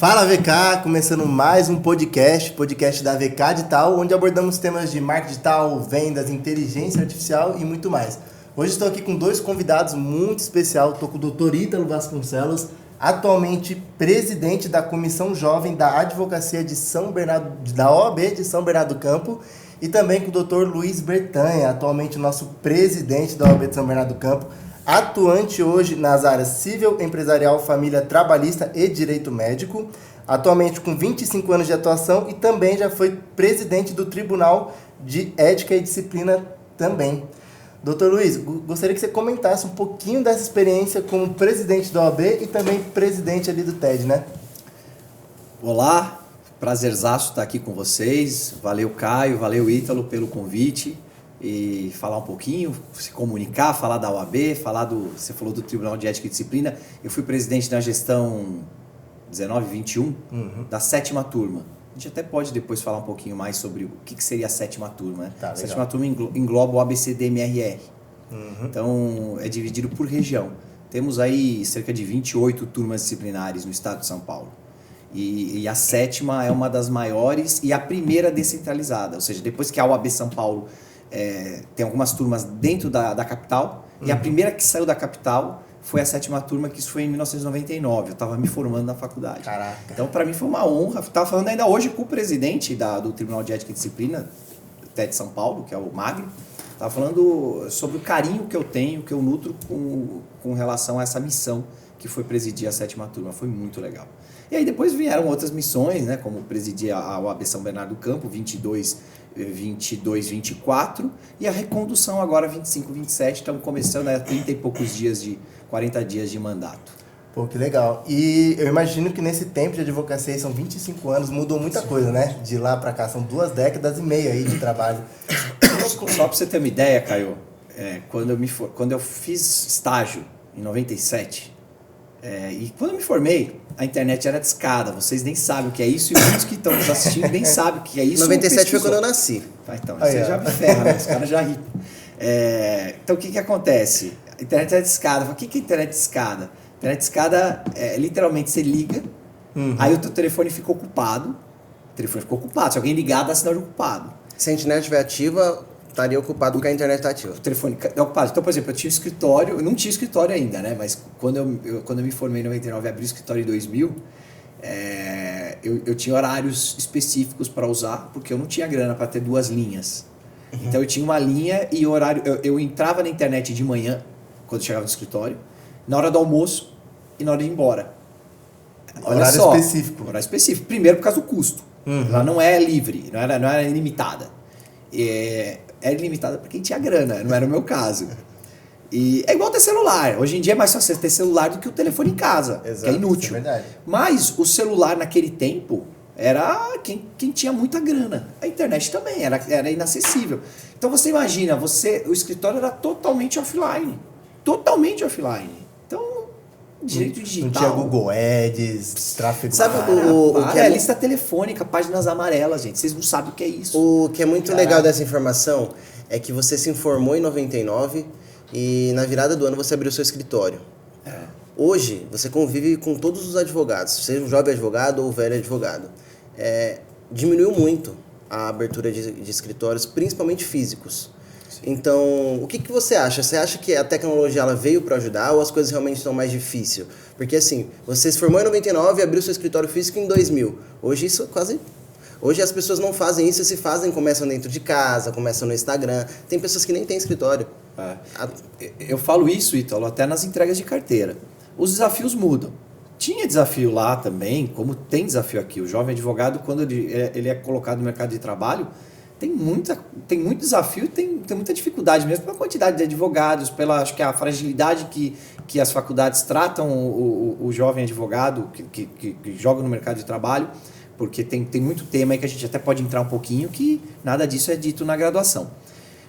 Fala VK, começando mais um podcast da VK Digital, onde abordamos temas de marketing digital, vendas, inteligência artificial e muito mais. Hoje estou aqui com dois convidados muito especiais. Estou com o Dr. Ítalo Vasconcelos, atualmente presidente da Comissão Jovem da Advocacia de São Bernardo, da OAB de São Bernardo do Campo, e também com o Dr. Luiz Bertanha, atualmente nosso presidente da OAB de São Bernardo do Campo, atuante hoje nas áreas civil, empresarial, família, trabalhista e direito médico, atualmente com 25 anos de atuação e também já foi presidente do Tribunal de Ética e Disciplina também. Doutor Luiz, gostaria que você comentasse um pouquinho dessa experiência como presidente da OAB e também presidente ali do TED, né? Olá, prazerzaço estar aqui com vocês. Valeu, Caio, valeu, Ítalo, pelo convite. E falar um pouquinho, se comunicar, falar da OAB, você falou do Tribunal de Ética e Disciplina. Eu fui presidente na gestão 19-21 da 7ª turma. A gente até pode depois falar um pouquinho mais sobre o que seria a 7ª turma. Né? Tá, a 7ª turma engloba o ABCD-MRR. Então, é dividido por região. Temos aí cerca de 28 turmas disciplinares no estado de São Paulo. E a 7ª é uma das maiores e a primeira descentralizada. Ou seja, depois que a OAB São Paulo tem algumas turmas dentro da capital, e a primeira que saiu da capital foi a 7ª turma, que isso foi em 1999, eu estava me formando na faculdade. Caraca. Então, para mim foi uma honra, estava falando ainda hoje com o presidente do Tribunal de Ética e Disciplina, TED de São Paulo, que é o Magno, estava falando sobre o carinho que eu tenho, que eu nutro com relação a essa missão que foi presidir a 7ª turma, foi muito legal. E aí depois vieram outras missões, né, como presidir a OAB São Bernardo do Campo, 22-24, e a recondução agora 25-27, estamos começando a 30 e poucos dias 40 dias de mandato. Pô, que legal. E eu imagino que nesse tempo de advocacia, são 25 anos, mudou muita coisa, né? De lá para cá, são 2 décadas e meia aí de trabalho. Só para você ter uma ideia, Caio, quando eu fiz estágio em 97, e quando eu me formei, a internet era discada, vocês nem sabem o que é isso, e muitos que estão nos assistindo nem sabem o que é isso. 97 foi quando eu nasci. Então, você já me ferra, né? Os caras já riem. Então, o que acontece? A internet era discada. O que é internet discada? Internet discada literalmente você liga, aí o teu telefone fica ocupado. O telefone ficou ocupado. Se alguém ligar, dá sinal de ocupado. Se a internet estiver ativa, estaria ocupado porque a internet está ativa. O telefone é ocupado. Então, por exemplo, eu tinha escritório, eu não tinha escritório ainda, né? Mas quando eu me formei em 99 e abri o escritório em 2000, eu tinha horários específicos para usar, porque eu não tinha grana para ter 2 linhas. Então eu tinha uma linha e horário. Eu entrava na internet de manhã, quando eu chegava no escritório, na hora do almoço e na hora de ir embora. Horário específico. Horário específico. Primeiro por causa do custo. Ela não é livre, não era ilimitada. Era ilimitada para quem tinha grana, não era o meu caso. E é igual ter celular. Hoje em dia é mais fácil ter celular do que o telefone em casa, Exato, que é inútil. isso é verdade. Mas o celular naquele tempo era quem tinha muita grana. A internet também era inacessível. Então você imagina, o escritório era totalmente offline. Totalmente offline. Então, direito digital. Não tinha Google Ads, tráfego. Sabe o que é lista telefônica, páginas amarelas, gente. Vocês não sabem o que é isso. O que é muito legal dessa informação é que você se informou em 99 e na virada do ano você abriu seu escritório. Hoje, você convive com todos os advogados, seja um jovem advogado ou velho advogado. Diminuiu muito a abertura de escritórios, principalmente físicos. Sim. Então, o que você acha? Você acha que a tecnologia ela veio para ajudar ou as coisas realmente estão mais difíceis? Porque assim, você se formou em 99 e abriu seu escritório físico em 2000. Hoje as pessoas não fazem isso, se fazem, começam dentro de casa, começam no Instagram. Tem pessoas que nem têm escritório. Eu falo isso, Ítalo, até nas entregas de carteira. Os desafios mudam. Tinha desafio lá também, como tem desafio aqui. O jovem advogado, quando ele é colocado no mercado de trabalho, tem muito desafio, tem muita dificuldade mesmo pela quantidade de advogados, acho que a fragilidade que as faculdades tratam o jovem advogado que joga no mercado de trabalho, porque tem muito tema aí que a gente até pode entrar um pouquinho, que nada disso é dito na graduação.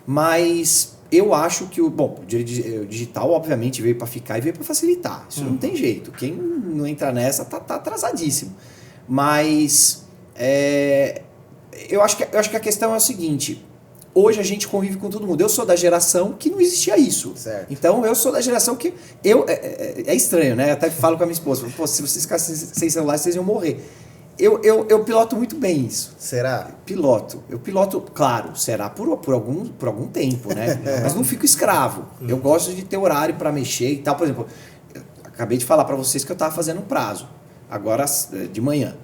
Mas eu acho que o digital obviamente veio para ficar e veio para facilitar. Isso não tem jeito. Quem não entra nessa tá atrasadíssimo. Mas eu acho que a questão é o seguinte: Hoje a gente convive com todo mundo. Eu sou da geração que não existia isso. Certo. Então eu sou da geração que... É estranho, né? Eu até falo com a minha esposa. Pô, se vocês ficassem sem celular, vocês iam morrer. Eu piloto muito bem isso. Será? Eu piloto, claro, será por algum tempo, né? Mas não fico escravo. Eu gosto de ter horário para mexer e tal. Por exemplo, eu acabei de falar para vocês que eu estava fazendo um prazo, agora de manhã.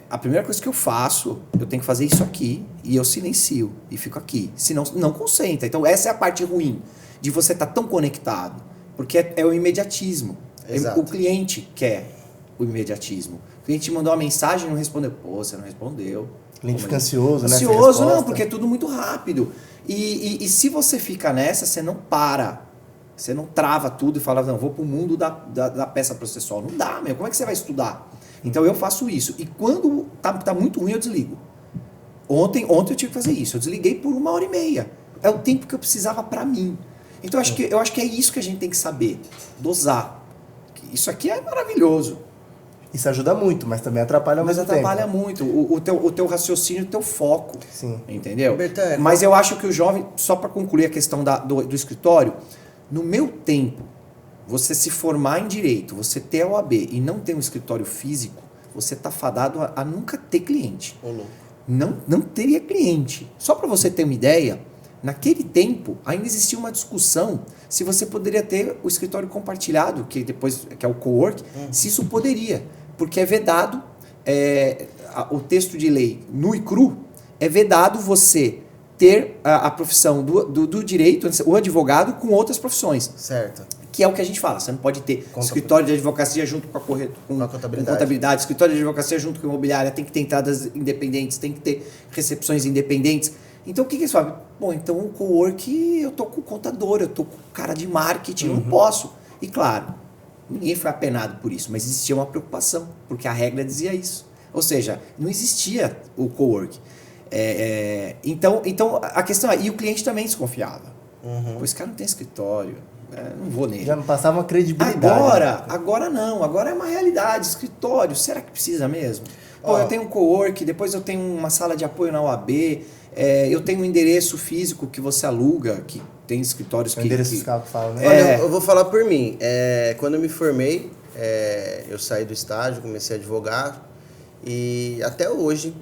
A primeira coisa que eu faço, eu tenho que fazer isso aqui e eu silencio e fico aqui. Senão não concentra. Então essa é a parte ruim de você estar tão conectado. Porque é o imediatismo. Exato. O cliente quer o imediatismo. O cliente mandou uma mensagem e não respondeu. Pô, você não respondeu. O cliente fica ansioso, né? Ansioso, não, porque é tudo muito rápido. E se você fica nessa, você não para. Você não trava tudo e fala, não, vou pro mundo da peça processual. Não dá, meu. Como é que você vai estudar? Então eu faço isso. E quando tá muito ruim, eu desligo. Ontem eu tive que fazer isso. Eu desliguei por 1h30. É o tempo que eu precisava para mim. Então eu acho que é isso que a gente tem que saber. Dosar. Isso aqui é maravilhoso. Isso ajuda muito, mas também atrapalha ao mesmo tempo. Mas atrapalha muito o teu raciocínio, o teu foco. Sim. Entendeu? Bertano. Mas eu acho que o jovem, só para concluir a questão do escritório, no meu tempo, você se formar em direito, você ter a OAB e não ter um escritório físico, você tá fadado a nunca ter cliente. Ô, louco. Não teria cliente. Só para você ter uma ideia, naquele tempo ainda existia uma discussão se você poderia ter o escritório compartilhado, que é o co-work, se isso poderia. Porque é vedado, o texto de lei nu e cru, é vedado você ter a profissão do direito, o advogado, com outras profissões. Certo. Que é o que a gente fala, você não pode ter escritório de advocacia junto com com contabilidade, escritório de advocacia junto com imobiliária, tem que ter entradas independentes, tem que ter recepções independentes. Então o que eles falam? Bom, então o co-work, eu tô com o contador, eu tô com o cara de marketing, eu não posso. E claro, ninguém foi apenado por isso, mas existia uma preocupação, porque a regra dizia isso. Ou seja, não existia o co-work. Então a questão é, e o cliente também desconfiava. Pô, esse cara não tem escritório, não vou nele. Já não passava uma credibilidade. Agora não, agora é uma realidade, escritório, será que precisa mesmo? Pô, eu tenho um co-work, depois eu tenho uma sala de apoio na OAB, eu tenho um endereço físico que você aluga, que tem escritórios que... O endereço fiscal que fala, né? Olha, eu vou falar por mim. Quando eu me formei, eu saí do estágio, comecei a advogar e até hoje,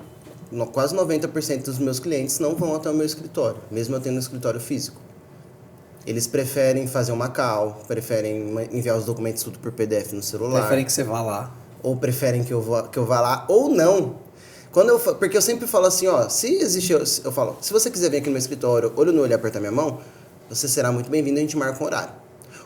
quase 90% dos meus clientes não vão até o meu escritório, mesmo eu tendo um escritório físico. Eles preferem fazer uma call, preferem enviar os documentos tudo por PDF no celular. Preferem que você vá lá. Ou preferem que eu vá lá, ou não. Porque eu sempre falo assim, se existe... Eu falo, se você quiser vir aqui no meu escritório, olho no olho e apertar minha mão, você será muito bem-vindo, a gente marca um horário.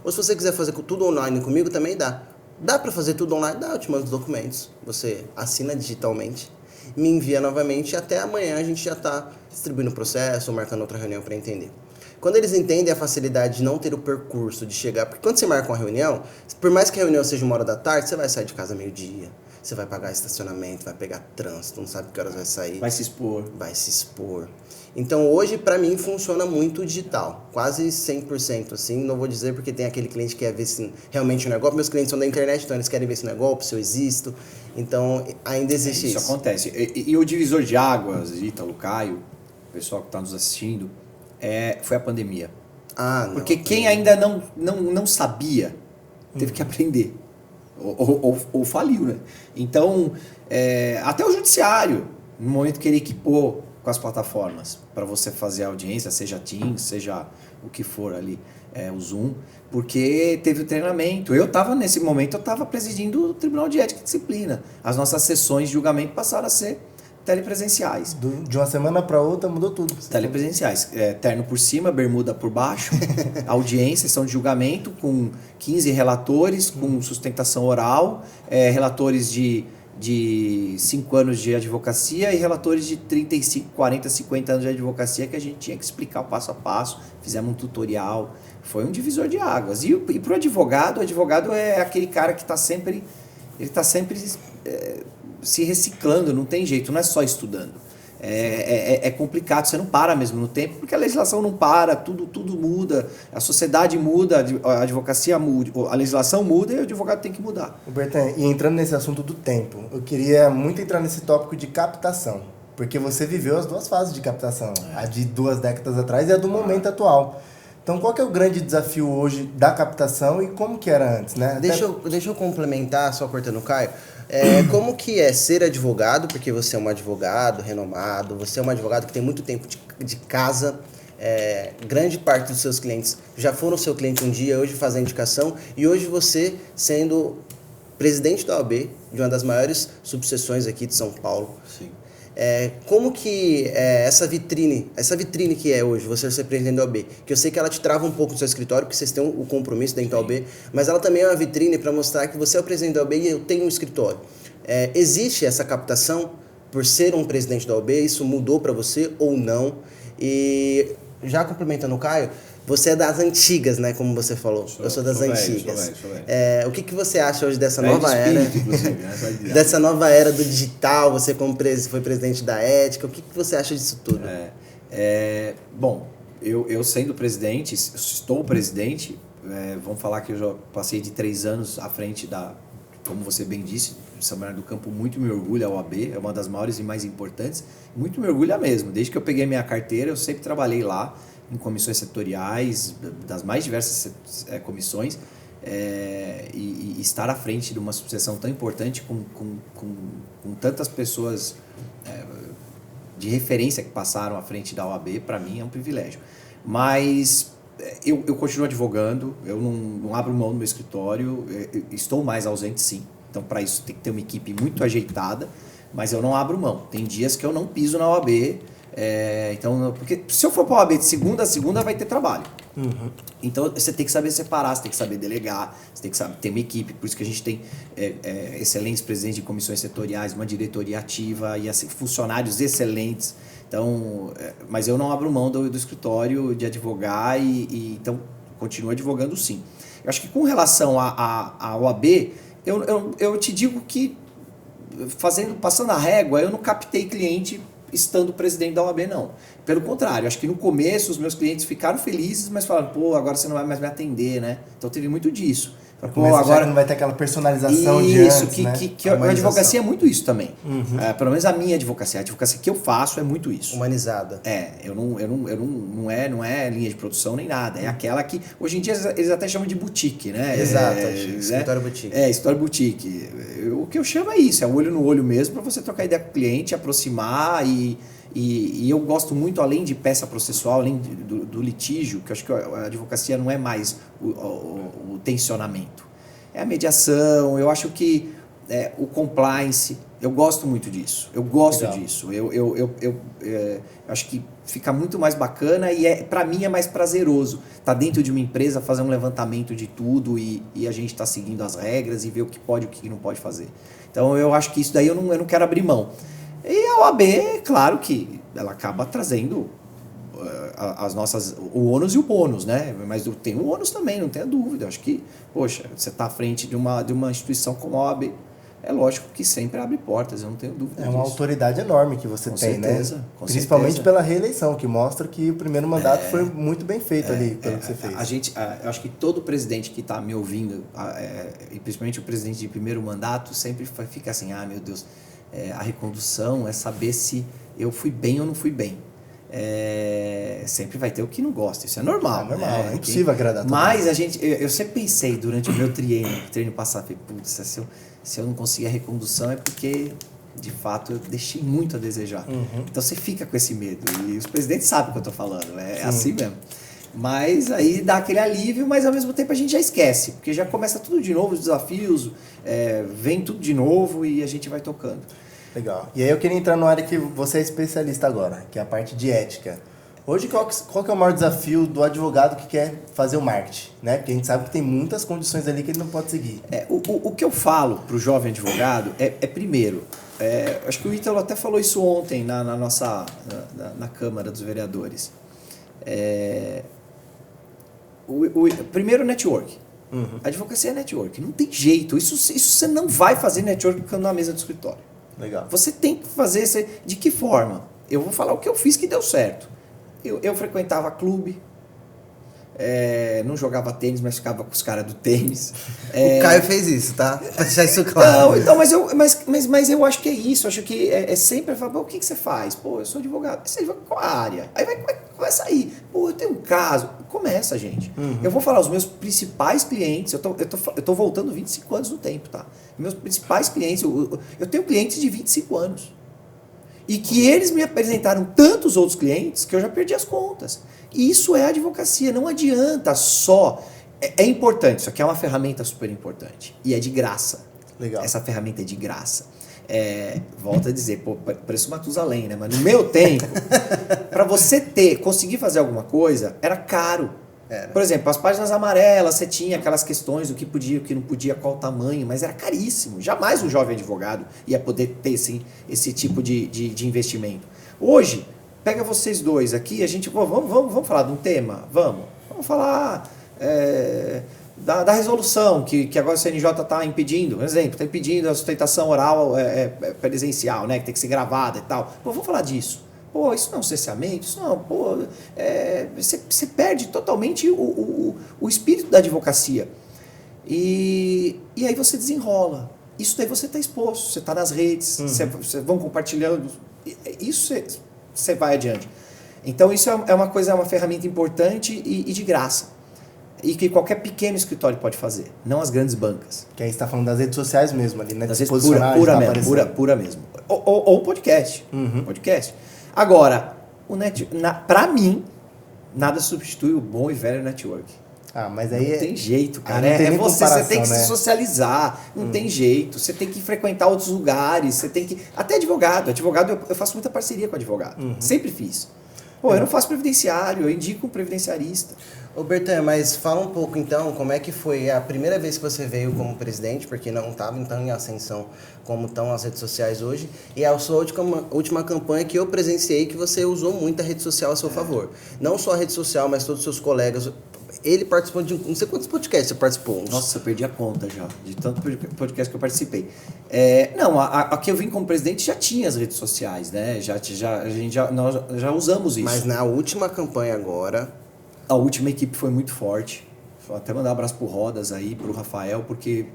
Ou se você quiser fazer tudo online comigo, também dá. Dá para fazer tudo online? Dá, eu te mando os documentos. Você assina digitalmente, me envia novamente e até amanhã a gente já está distribuindo o processo ou marcando outra reunião para entender. Quando eles entendem a facilidade de não ter o percurso, de chegar... Porque quando você marca uma reunião, por mais que a reunião seja 13h, você vai sair de casa meio-dia, você vai pagar estacionamento, vai pegar trânsito, não sabe que horas vai sair. Vai se expor. Vai se expor. Então, hoje, para mim, funciona muito digital. Quase 100%, assim. Não vou dizer porque tem aquele cliente que quer ver se realmente o negócio... Meus clientes são da internet, então eles querem ver se o negócio, se eu existo. Então, ainda existe isso. Isso acontece. E o divisor de águas, Ítalo, Caio, o pessoal que está nos assistindo, foi a pandemia. Não. Porque quem ainda não sabia, teve que aprender. Ou faliu, né? Então, até o judiciário, no momento que ele equipou com as plataformas para você fazer a audiência, seja Teams, seja o que for ali, o Zoom, porque teve o treinamento. Nesse momento, eu estava presidindo o Tribunal de Ética e Disciplina. As nossas sessões de julgamento passaram a ser telepresenciais. De uma semana para outra mudou tudo. Telepresenciais. Terno por cima, bermuda por baixo, audiência, sessão de julgamento com 15 relatores, com sustentação oral, relatores de 5 anos de advocacia e relatores de 35, 40, 50 anos de advocacia que a gente tinha que explicar o passo a passo, fizemos um tutorial, foi um divisor de águas. E para o advogado é aquele cara que está sempre se reciclando, não tem jeito, não é só estudando. É complicado, você não para mesmo no tempo, porque a legislação não para, tudo muda, a sociedade muda, a advocacia muda, a legislação muda e o advogado tem que mudar. Bertan, e entrando nesse assunto do tempo, eu queria muito entrar nesse tópico de captação, porque você viveu as duas fases de captação, a de 2 décadas atrás e a do momento atual. Então, qual que é o grande desafio hoje da captação e como que era antes, né? Deixa eu complementar, só cortando o Caio. Como que é ser advogado, porque você é um advogado renomado, você é um advogado que tem muito tempo de casa, grande parte dos seus clientes já foram seu cliente um dia, hoje fazem indicação, e hoje você sendo presidente da OAB, de uma das maiores subseções aqui de São Paulo. Sim. Como que essa vitrine que é hoje, você ser presidente da OAB, que eu sei que ela te trava um pouco no seu escritório, porque vocês têm o compromisso dentro da OAB, mas ela também é uma vitrine para mostrar que você é o presidente da OAB e eu tenho um escritório. Existe essa captação por ser um presidente da OAB? Isso mudou para você ou não? E já complementando o Caio, você é das antigas, né? Como você falou. Eu sou das antigas. Sou velho. O que você acha hoje dessa nova era? Dessa nova era do digital, você como foi presidente da Ética, o que você acha disso tudo? Bom, eu sendo presidente, estou presidente, vamos falar que eu já passei de 3 anos à frente da, como você bem disse, São Bernardo do Campo, muito me orgulha a OAB, é uma das maiores e mais importantes, muito me orgulha mesmo. Desde que eu peguei minha carteira, eu sempre trabalhei lá, em comissões setoriais, das mais diversas comissões, e estar à frente de uma subseção tão importante com tantas pessoas de referência que passaram à frente da OAB, para mim é um privilégio. Mas eu continuo advogando, eu não abro mão do meu escritório, estou mais ausente sim, então para isso tem que ter uma equipe muito ajeitada, mas eu não abro mão. Tem dias que eu não piso na OAB, então, porque se eu for para a OAB de segunda a segunda vai ter trabalho. Uhum. Então você tem que saber separar, você tem que saber delegar, você tem que saber ter uma equipe, por isso que a gente tem excelentes presidentes de comissões setoriais, uma diretoria ativa e assim, funcionários excelentes. Então, mas eu não abro mão do escritório de advogar então continuo advogando sim. Eu acho que com relação à OAB, eu te digo que passando a régua, eu não captei cliente estando presidente da OAB, não. Pelo contrário, acho que no começo os meus clientes ficaram felizes, mas falaram, pô, agora você não vai mais me atender, né? Então teve muito disso. Pô, agora não vai ter aquela personalização de antes, né? Que a advocacia é muito isso também. Uhum. Pelo menos a minha advocacia. A advocacia que eu faço é muito isso. Humanizada. Não é linha de produção nem nada. É aquela que, hoje em dia, eles até chamam de boutique, né? Exato, escritório boutique. Escritório boutique. O que eu chamo é isso, é olho no olho mesmo, para você trocar ideia com o cliente, aproximar e eu gosto muito, além de peça processual, além do litígio, que eu acho que a advocacia não é mais o tensionamento. É a mediação, eu acho que o compliance, eu gosto muito disso. Eu gosto Legal. disso. Eu acho que fica muito mais bacana e para mim é mais prazeroso estar dentro de uma empresa, fazer um levantamento de tudo e a gente tá seguindo as regras e ver o que pode e o que não pode fazer. Então eu acho que isso daí eu não quero abrir mão. E a OAB, claro que ela acaba trazendo o ônus e o bônus, né? Mas tem o ônus também, não tenha dúvida. Acho que, poxa, você está à frente de uma instituição como a OAB, é lógico que sempre abre portas, eu não tenho dúvida disso. É uma autoridade enorme que você tem, certeza, né? Com Principalmente certeza. pela reeleição, que mostra que o primeiro mandato foi muito bem feito ali, pelo que você fez. Eu acho que todo presidente que está me ouvindo, e principalmente o presidente de primeiro mandato, sempre fica assim, meu Deus, a recondução é saber se eu fui bem ou não fui bem. Sempre vai ter o que não gosta, isso é normal. É impossível agradar todo Mas eu sempre pensei durante o meu treino passado, falei, putz, se eu não conseguir a recondução é porque de fato eu deixei muito a desejar. Uhum. Então você fica com esse medo e os presidentes sabem o que eu estou falando, é assim mesmo. Mas aí dá aquele alívio, mas ao mesmo tempo a gente já esquece, porque já começa tudo de novo, os desafios, vem tudo de novo e a gente vai tocando. Legal. E aí eu queria entrar numa área que você é especialista agora, que é a parte de ética. Hoje, qual que é o maior desafio do advogado que quer fazer o marketing? Né? Porque a gente sabe que tem muitas condições ali que ele não pode seguir. O que eu falo para o jovem advogado primeiro, acho que o Ítalo até falou isso ontem na Câmara dos Vereadores. Primeiro, network. Uhum. A advocacia é network, não tem jeito. Isso você não vai fazer network ficando na mesa do escritório. Legal. Você tem que fazer de que forma? Eu vou falar o que eu fiz que deu certo. Eu frequentava clube, não jogava tênis, mas ficava com os caras do tênis. O Caio fez isso, tá? Pra deixar isso claro. Não, então, mas eu acho que é isso. Acho que é sempre falar, o que você faz? Pô, eu sou advogado. Você advogado qual área? Aí vai sair. Pô, eu tenho um caso. Começa, gente. Eu vou falar os meus principais clientes. Eu tô voltando 25 anos no tempo, tá? Meus principais clientes, eu tenho clientes de 25 anos. E que eles me apresentaram tantos outros clientes que eu já perdi as contas. E isso é advocacia. Não adianta só... É importante. Isso aqui é uma ferramenta super importante. E é de graça. Legal. Essa ferramenta é de graça. Volto a dizer, pô, parece Matusalém, né? Mas no meu tempo, para você conseguir fazer alguma coisa, era caro. Por exemplo, as páginas amarelas, você tinha aquelas questões do que podia, o que não podia, qual o tamanho, mas era caríssimo. Jamais um jovem advogado ia poder ter esse tipo de investimento. Hoje, pega vocês dois aqui, a gente vamos falar de um tema? Vamos falar da resolução que agora o CNJ está impedindo. Por exemplo, está impedindo a sustentação oral presencial, né, que tem que ser gravada e tal. Pô, vamos falar disso. Pô, isso não é um cerceamento, isso não, pô, você perde totalmente o espírito da advocacia. E aí você desenrola. Isso daí você está exposto, você está nas redes, você vão compartilhando, isso você vai adiante. Então isso é uma ferramenta importante e de graça. E que qualquer pequeno escritório pode fazer, não as grandes bancas. Que aí você está falando das redes sociais mesmo ali, né? Das redes pura mesmo. Ou podcast. Podcast. Agora, pra mim, nada substitui o bom e velho network. Mas aí não tem jeito, cara. Você tem que né? se socializar, não tem jeito. Você tem que frequentar outros lugares, você tem que... Até advogado. Eu faço muita parceria com advogado. Sempre fiz. Pô, eu não faço previdenciário, eu indico um previdenciarista. Ô Bertan, mas fala um pouco então, como é que foi a primeira vez que você veio como presidente, porque não estava então em ascensão como estão as redes sociais hoje, e a sua última campanha que eu presenciei que você usou muito a rede social a seu favor. Não só a rede social, mas todos os seus colegas. Ele participou de não sei quantos podcasts você participou. Nossa, eu perdi a conta já, de tanto podcast que eu participei. Aqui eu vim como presidente já tinha as redes sociais, né? Nós já usamos isso. Mas na última campanha agora... A última equipe foi muito forte. Vou até mandar um abraço pro Rodas aí, pro Rafael, porque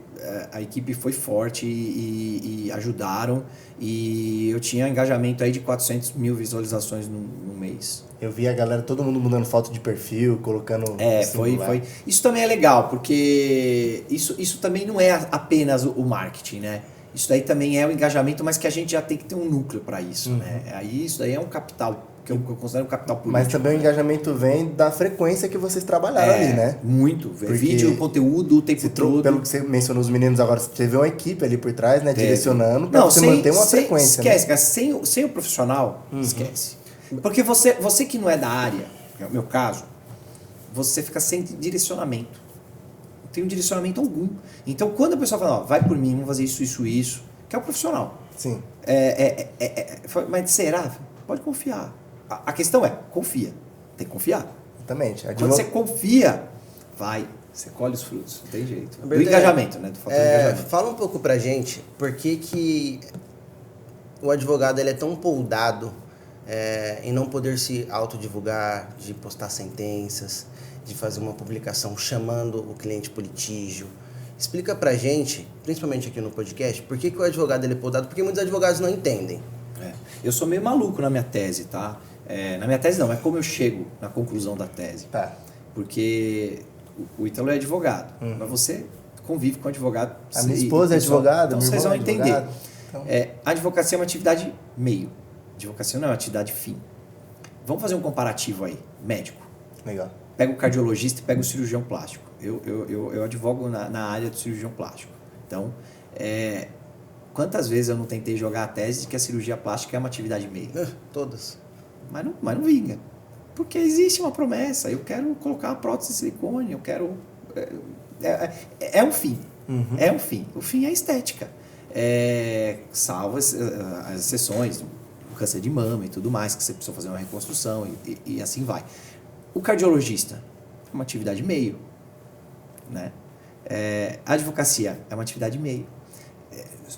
a equipe foi forte e ajudaram. E eu tinha engajamento aí de 400 mil visualizações no mês. Eu vi a galera, todo mundo mudando foto de perfil, colocando... Foi. Isso também é legal, porque isso também não é apenas o marketing, né? Isso daí também é o engajamento, mas que a gente já tem que ter um núcleo para isso, né? Aí isso daí é um capital, que eu considero um capital político. Mas também o engajamento vem da frequência que vocês trabalharam ali, né? Muito. Vídeo, conteúdo, o tempo todo. Pelo que você mencionou os meninos agora, você vê uma equipe ali por trás, né? Direcionando para você manter uma frequência. Esquece, né? Cara, sem o profissional, esquece. Porque você que não é da área, que é o meu caso, você fica sem direcionamento. Não tem um direcionamento algum. Então, quando a pessoa fala, vai por mim, vamos fazer isso, que é o profissional. Sim. Mas será? Pode confiar. A questão é, confia. Tem que confiar. Exatamente. Quando você confia, você colhe os frutos. Não tem jeito. Do engajamento, né? Do fator engajamento. Fala um pouco pra gente, por que o advogado ele é tão poldado em não poder se autodivulgar, de postar sentenças, de fazer uma publicação chamando o cliente por litígio. Explica pra gente, principalmente aqui no podcast, por que o advogado ele é poldado, porque muitos advogados não entendem. Eu sou meio maluco na minha tese, tá? Na minha tese não, é como eu chego na conclusão da tese. Tá. Porque o Ítalo é advogado, mas você convive com advogado. A minha esposa é advogada, então meu vocês irmão vão é entender. advogado. Então... A advocacia é uma atividade meio. Advocacia não é uma atividade fim. Vamos fazer um comparativo aí, médico. Legal. Pega o cardiologista e pega o cirurgião plástico. Eu advogo na área do cirurgião plástico. Então, quantas vezes eu não tentei jogar a tese de que a cirurgia plástica é uma atividade meio? Todas. Mas não vinga. Porque existe uma promessa. Eu quero colocar a prótese de silicone, eu quero... É um fim. É um fim. O fim é a estética. Salvo as exceções, o câncer de mama e tudo mais, que você precisa fazer uma reconstrução e assim vai. O cardiologista é uma atividade meio. Né? A advocacia é uma atividade meio.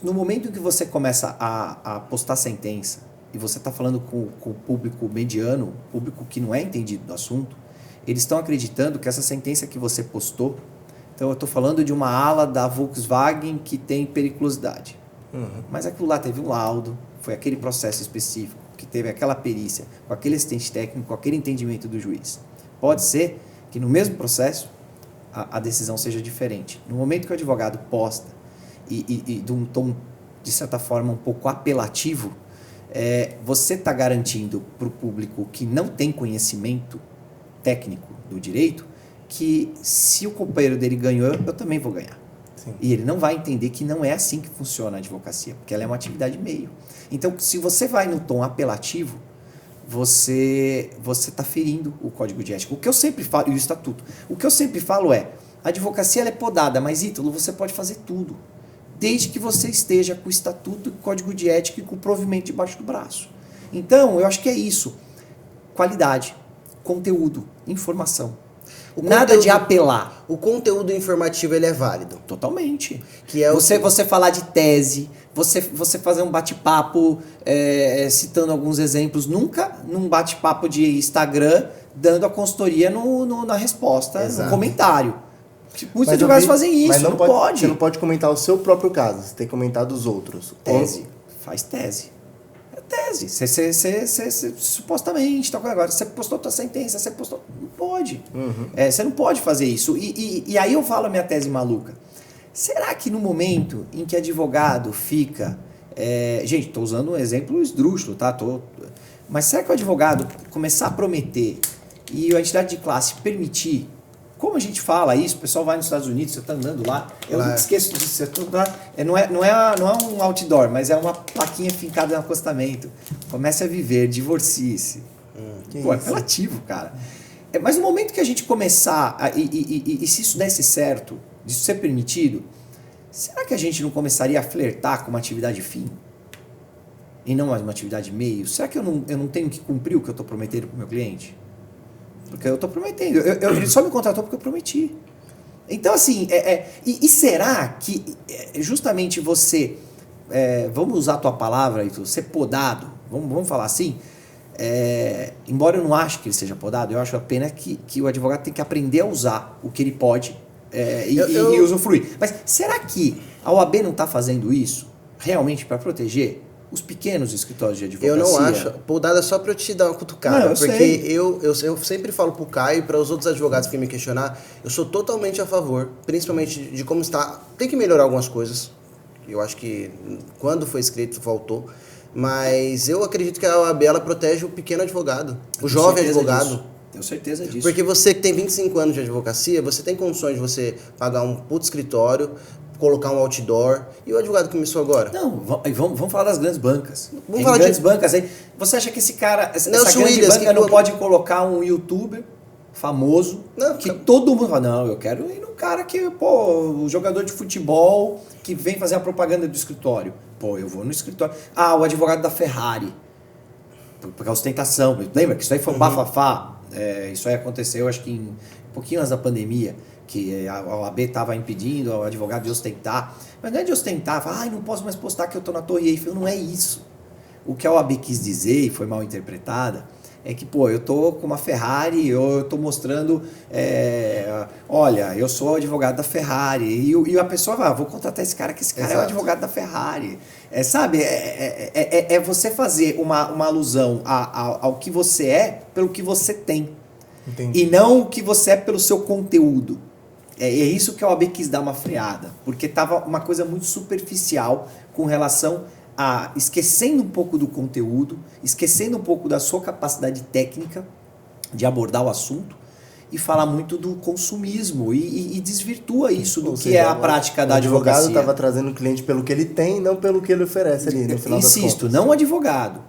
No momento em que você começa a postar sentença e você está falando com o público mediano, público que não é entendido do assunto, eles estão acreditando que essa sentença que você postou, então eu estou falando de uma ala da Volkswagen que tem periculosidade. Mas aquilo lá teve um laudo, foi aquele processo específico, que teve aquela perícia, com aquele assistente técnico, com aquele entendimento do juiz. Pode ser que no mesmo processo a decisão seja diferente. No momento que o advogado posta e de um tom, de certa forma, um pouco apelativo, você está garantindo para o público que não tem conhecimento técnico do direito que se o companheiro dele ganhou, eu também vou ganhar. Sim. E ele não vai entender que não é assim que funciona a advocacia, porque ela é uma atividade meio. Então, se você vai no tom apelativo, você está ferindo o código de ética. O que eu sempre falo, e o estatuto, o que eu sempre falo é, a advocacia ela é podada, mas Ítalo, você pode fazer tudo, desde que você esteja com o estatuto, com o código de ética e com o provimento debaixo do braço. Então, eu acho que é isso. Qualidade, conteúdo, informação. Nada de apelar. O conteúdo informativo ele é válido. Totalmente. Que é você falar de tese, você fazer um bate-papo citando alguns exemplos, nunca num bate-papo de Instagram dando a consultoria na resposta, Exato. No comentário. Muitos advogados fazem isso, mas não pode. Você não pode comentar o seu próprio caso, você tem que comentar dos outros. Tese. Faz tese. É tese. Você supostamente, agora você postou tua sentença, você postou. Não pode. Você não pode fazer isso. E aí eu falo a minha tese maluca. Será que no momento em que advogado fica. Gente, estou usando um exemplo esdrúxulo, tá? Mas será que o advogado começar a prometer e a entidade de classe permitir. Como a gente fala isso, o pessoal vai nos Estados Unidos, você está andando lá, eu não esqueço disso, não é um outdoor, mas é uma plaquinha fincada no acostamento. Comece a viver, divorcie-se. É apelativo, cara. Mas no momento que a gente começar, e se isso desse certo, disso ser permitido, será que a gente não começaria a flertar com uma atividade fim? E não mais uma atividade meio? Será que eu não tenho que cumprir o que eu estou prometendo para o meu cliente? Porque eu estou prometendo. Ele só me contratou porque eu prometi. Então, assim, e será que justamente você, vamos usar a tua palavra, Ítalo, ser podado, vamos falar assim, embora eu não ache que ele seja podado, eu acho apenas que o advogado tem que aprender a usar o que ele pode e usufruir. Mas será que a OAB não está fazendo isso realmente para proteger os pequenos escritórios de advocacia? Eu não acho. Podada é só para eu te dar uma cutucada. Porque eu sempre falo pro Caio e para os outros advogados que me questionar, eu sou totalmente a favor, principalmente de como está. Tem que melhorar algumas coisas. Eu acho que quando foi escrito faltou. Mas eu acredito que a OAB ela protege o pequeno advogado, o jovem advogado. Tenho certeza disso. Porque você que tem 25 anos de advocacia, você tem condições de você pagar um puto escritório, colocar um outdoor. E o advogado começou agora? Não, vamos falar das grandes bancas. Vamos falar grandes bancas aí. Você acha que esse cara, essa grande Williams, banca não pode colocar um youtuber famoso que todo mundo fala, não, eu quero ir num cara que, o jogador de futebol que vem fazer a propaganda do escritório. Eu vou no escritório. O advogado da Ferrari. Porque a ostentação. Lembra que isso aí foi um bafafá? Isso aí aconteceu, acho que um pouquinho antes da pandemia, que a OAB estava impedindo o advogado de ostentar. Mas não é de ostentar, falar, não posso mais postar que eu estou na Torre Eiffel. Não é isso. O que a OAB quis dizer, e foi mal interpretada, é que, eu estou com uma Ferrari, eu estou mostrando, olha, eu sou advogado da Ferrari. E a pessoa vai, vou contratar esse cara, que esse cara é o advogado da Ferrari. Sabe, é você fazer uma alusão ao que você é pelo que você tem. Entendi. E não o que você é pelo seu conteúdo. É isso que a OAB quis dar uma freada, porque estava uma coisa muito superficial com relação a esquecendo um pouco do conteúdo, esquecendo um pouco da sua capacidade técnica de abordar o assunto e falar muito do consumismo e desvirtua isso do que é a prática da advocacia. O advogado estava trazendo o cliente pelo que ele tem, não pelo que ele oferece ali no final das contas. Insisto, não o advogado.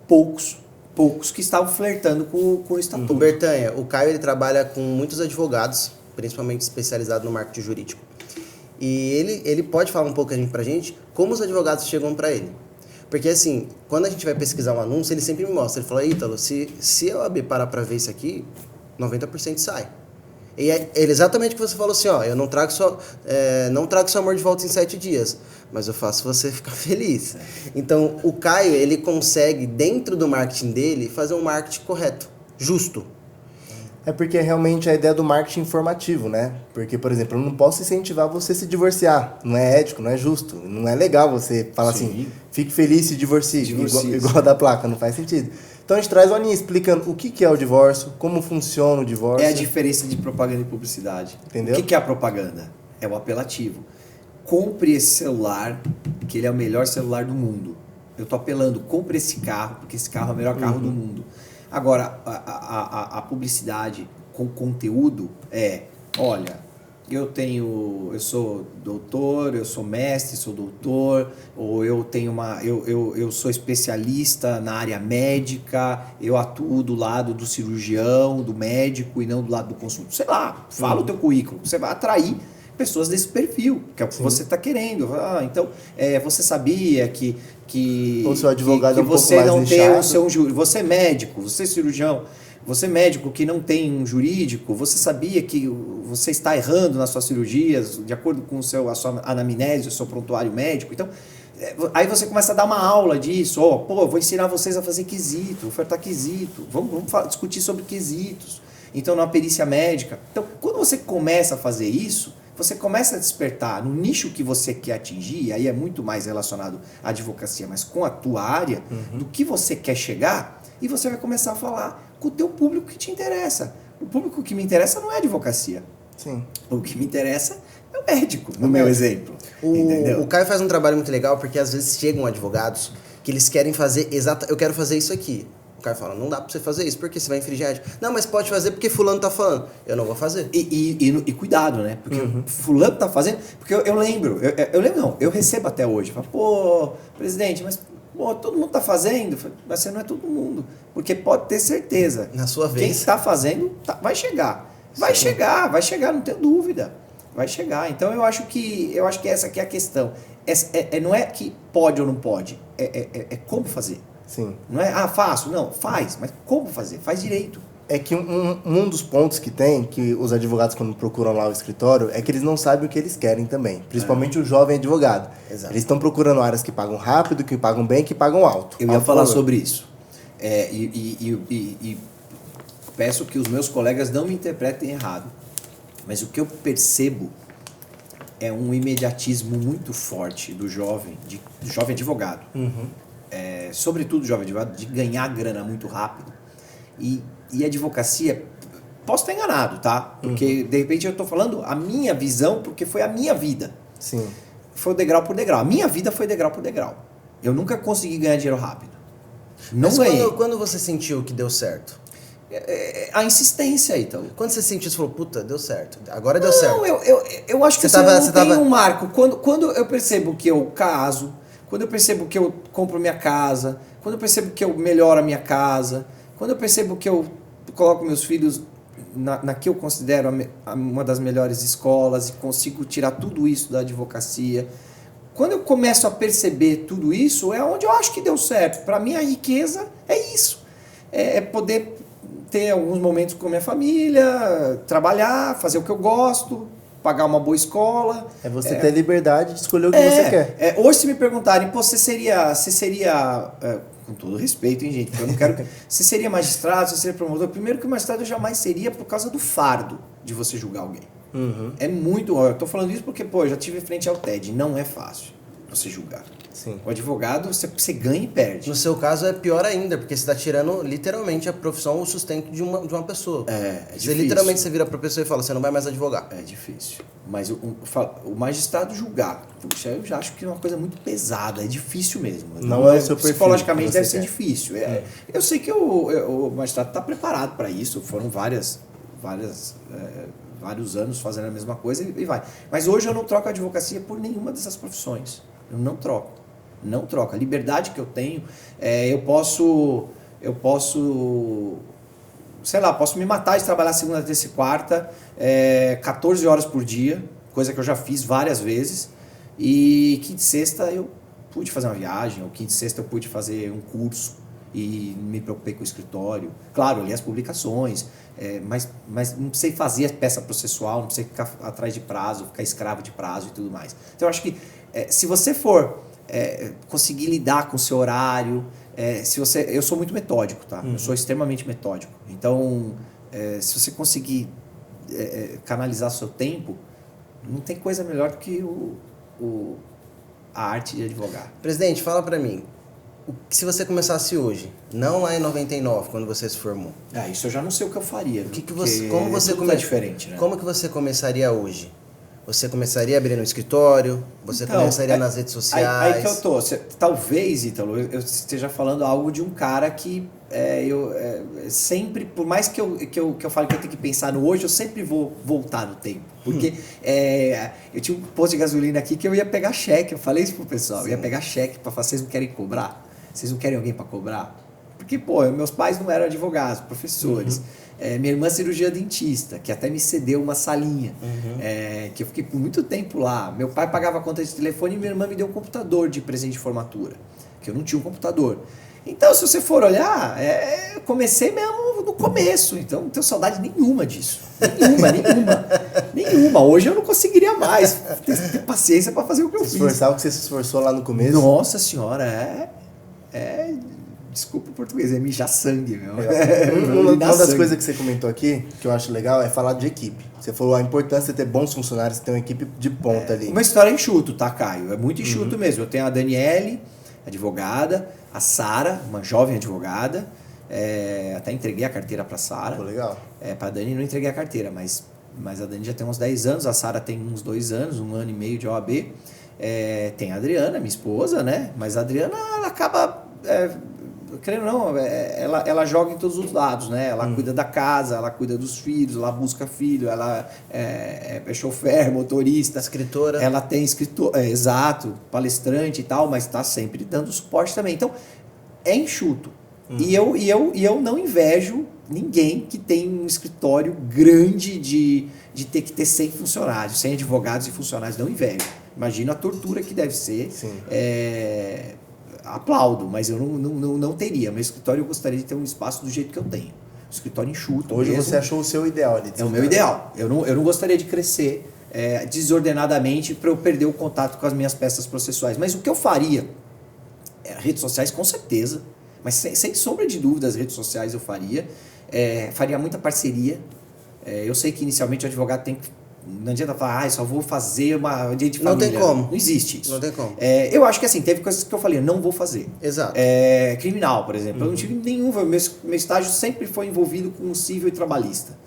Poucos que estavam flertando com o estatuto. O Bertanha, o Caio ele trabalha com muitos advogados, principalmente especializado no marketing jurídico. E ele pode falar um pouco pra gente como os advogados chegam para ele. Porque assim, quando a gente vai pesquisar um anúncio, ele sempre me mostra. Ele fala, Ítalo, se a OAB parar para ver isso aqui, 90% sai. E é exatamente o que você falou assim, eu não trago seu amor de volta em 7 dias, mas eu faço você ficar feliz. Então, o Caio, ele consegue, dentro do marketing dele, fazer um marketing correto, justo. É porque realmente a ideia do marketing informativo, né? Porque, por exemplo, eu não posso incentivar você a se divorciar. Não é ético, não é justo. Não é legal você falar assim, fique feliz, se divorcie. Igual da placa, não faz sentido. Então a gente traz o Aninha explicando o que é o divórcio, como funciona o divórcio. É a diferença de propaganda e publicidade. Entendeu? O que é a propaganda? É o apelativo. Compre esse celular, que ele é o melhor celular do mundo. Eu tô apelando, compre esse carro, porque esse carro é o melhor carro do mundo. Agora, a publicidade com conteúdo olha, eu sou doutor, eu sou mestre, sou doutor, ou eu sou especialista na área médica, eu atuo do lado do cirurgião, do médico e não do lado do consultor. Sei lá, fala o teu currículo, você vai atrair pessoas desse perfil, que é o que você está querendo. Então, você sabia que o seu advogado que é um pouco você mais não nichado. tem o seu você é médico, você é cirurgião, você é médico que não tem um jurídico, você sabia que você está errando nas suas cirurgias de acordo com a sua anamnese, o seu prontuário médico. Então, aí você começa a dar uma aula disso. Eu vou ensinar vocês a fazer quesito, ofertar quesito. Vamos discutir sobre quesitos. Então, na perícia médica. Então, quando você começa a fazer isso, você começa a despertar no nicho que você quer atingir, aí é muito mais relacionado à advocacia, mas com a tua área, do que você quer chegar, e você vai começar a falar com o teu público que te interessa. O público que me interessa não é a advocacia. Sim. O que me interessa é o médico, no meu exemplo. Entendeu? O Caio faz um trabalho muito legal, porque às vezes chegam advogados que eles querem fazer eu quero fazer isso aqui. O cara fala, não dá pra você fazer isso, porque você vai infringir a ética. Não, mas pode fazer porque fulano tá falando. Eu não vou fazer. E cuidado, né? Porque fulano tá fazendo... Porque eu lembro, eu recebo até hoje. Falo, presidente, mas todo mundo tá fazendo. Mas você não é todo mundo. Porque pode ter certeza. Na sua vez. Quem tá fazendo, vai chegar. Vai chegar, não tenho dúvida. Vai chegar. Então eu acho que essa aqui é a questão. Não é que pode ou não pode. É como fazer. Sim. Não é, faço. Não, faz. Mas como fazer? Faz direito. É que um dos pontos que tem, que os advogados quando procuram lá o escritório, é que eles não sabem o que eles querem também. Principalmente o jovem advogado. Exato. Eles estão procurando áreas que pagam rápido, que pagam bem, que pagam alto. Eu ia falar sobre isso. E peço que os meus colegas não me interpretem errado. Mas o que eu percebo é um imediatismo muito forte do jovem advogado. Sobretudo o jovem advogado, de ganhar grana muito rápido. E a advocacia, posso estar enganado, tá? Porque de repente eu estou falando a minha visão, porque foi a minha vida. Sim. Foi degrau por degrau. A minha vida foi degrau por degrau. Eu nunca consegui ganhar dinheiro rápido. Não ganhei. Quando você sentiu que deu certo? A insistência, Ítalo. Quando você sentiu, você falou, puta, deu certo. Agora deu certo. Não, eu acho que você tem um marco. Quando eu percebo que eu caso, quando eu percebo que eu compro minha casa, quando eu percebo que eu melhoro a minha casa, quando eu percebo que eu coloco meus filhos na que eu considero uma das melhores escolas e consigo tirar tudo isso da advocacia, quando eu começo a perceber tudo isso, é onde eu acho que deu certo. Para mim, a riqueza é isso. É poder ter alguns momentos com a minha família, trabalhar, fazer o que eu gosto, pagar uma boa escola. É você ter liberdade de escolher o que você quer. Hoje, se me perguntarem, você seria com todo respeito, hein, gente? Porque eu não quero... Você seria magistrado, você seria promotor? Primeiro que o magistrado eu jamais seria por causa do fardo de você julgar alguém. É muito... Eu tô falando isso porque, eu já tive frente ao TED. Não é fácil você julgar. Sim. O advogado, você ganha e perde. No seu caso é pior ainda, porque você está tirando literalmente a profissão, o sustento de uma pessoa. É você difícil. Literalmente você vira para a pessoa e fala, você não vai mais advogar. É difícil. Mas o magistrado julgar, puxa, eu já acho que é uma coisa muito pesada, é difícil mesmo. Não é o seu perfil. Psicologicamente deve ser quer. difícil. Eu sei que o magistrado está preparado para isso, foram vários anos fazendo a mesma coisa e vai. Mas hoje eu não troco a advocacia por nenhuma dessas profissões. Eu não troco. Não troco. A liberdade que eu tenho, eu posso, sei lá, posso me matar de trabalhar segunda, terça e quarta, 14 horas por dia, coisa que eu já fiz várias vezes, e quinta e sexta eu pude fazer uma viagem, ou quinta e sexta eu pude fazer um curso, e me preocupei com o escritório. Claro, eu li as publicações, mas não sei fazer a peça processual, não sei ficar atrás de prazo, ficar escravo de prazo e tudo mais. Então eu acho que se você for conseguir lidar com o seu horário, eu sou muito metódico, tá? Eu sou extremamente metódico. Então, se você conseguir canalizar seu tempo, não tem coisa melhor do que a arte de advogar. Presidente, fala pra mim, se você começasse hoje, não lá em 99, quando você se formou. Isso eu já não sei o que eu faria. Como você diferente, né? Como que você começaria hoje? Você começaria abrindo um escritório? Você começaria nas redes sociais? Aí que eu tô. Talvez, Ítalo, eu esteja falando algo de um cara que sempre, por mais que eu fale que eu tenho que pensar no hoje, eu sempre vou voltar no tempo. Porque eu tinha um posto de gasolina aqui que eu ia pegar cheque. Eu falei isso pro pessoal. Eu ia pegar cheque para falar, vocês não querem cobrar? Vocês não querem alguém para cobrar? Porque, meus pais não eram advogados, professores. Minha irmã cirurgia dentista, que até me cedeu uma salinha, que eu fiquei por muito tempo lá. Meu pai pagava a conta de telefone e minha irmã me deu um computador de presente de formatura, que eu não tinha um computador. Então, se você for olhar, eu comecei mesmo no começo, então não tenho saudade nenhuma disso. Nenhuma. Hoje eu não conseguiria mais ter paciência para fazer o que eu fiz. Esforçar o que você se esforçou lá no começo. Nossa senhora, desculpa o português, é mijar sangue, meu. Uma das coisas que você comentou aqui, que eu acho legal, é falar de equipe. Você falou a importância de ter bons funcionários, ter uma equipe de ponta ali. Uma história enxuto, tá, Caio? É muito enxuto mesmo. Eu tenho a Daniele, advogada, a Sara, uma jovem advogada. Até entreguei a carteira pra Sara. Legal. Pra Dani não entreguei a carteira, mas a Dani já tem uns 10 anos, a Sara tem uns 2 anos, 1 ano e meio de OAB. Tem a Adriana, minha esposa, né? Mas a Adriana, ela acaba... querendo ou não, ela joga em todos os lados, né? Ela cuida da casa, ela cuida dos filhos, ela busca filho, ela é chofer, motorista. Escritora. Ela tem escritor, exato, palestrante e tal, mas está sempre dando suporte também. Então, é enxuto. E eu não invejo ninguém que tem um escritório grande de ter que ter 100 funcionários, 100 advogados e funcionários. Não invejo. Imagina a tortura que deve ser. Sim. Aplaudo, mas eu não teria. Meu escritório, eu gostaria de ter um espaço do jeito que eu tenho. Um escritório enxuto. Hoje mesmo. você achou o seu ideal ali. É o meu ideal. Eu não gostaria de crescer desordenadamente para eu perder o contato com as minhas peças processuais. Mas o que eu faria? Redes sociais, com certeza. Mas sem sombra de dúvida, as redes sociais eu faria. Faria muita parceria. Eu sei que inicialmente o advogado tem que... Não adianta falar, só vou fazer uma direito de família. Não tem como. Não existe isso. Não tem como. Eu acho que assim, teve coisas que eu falei, não vou fazer. Exato. Criminal, por exemplo. Eu não tive nenhum. Meu estágio sempre foi envolvido com civil e trabalhista.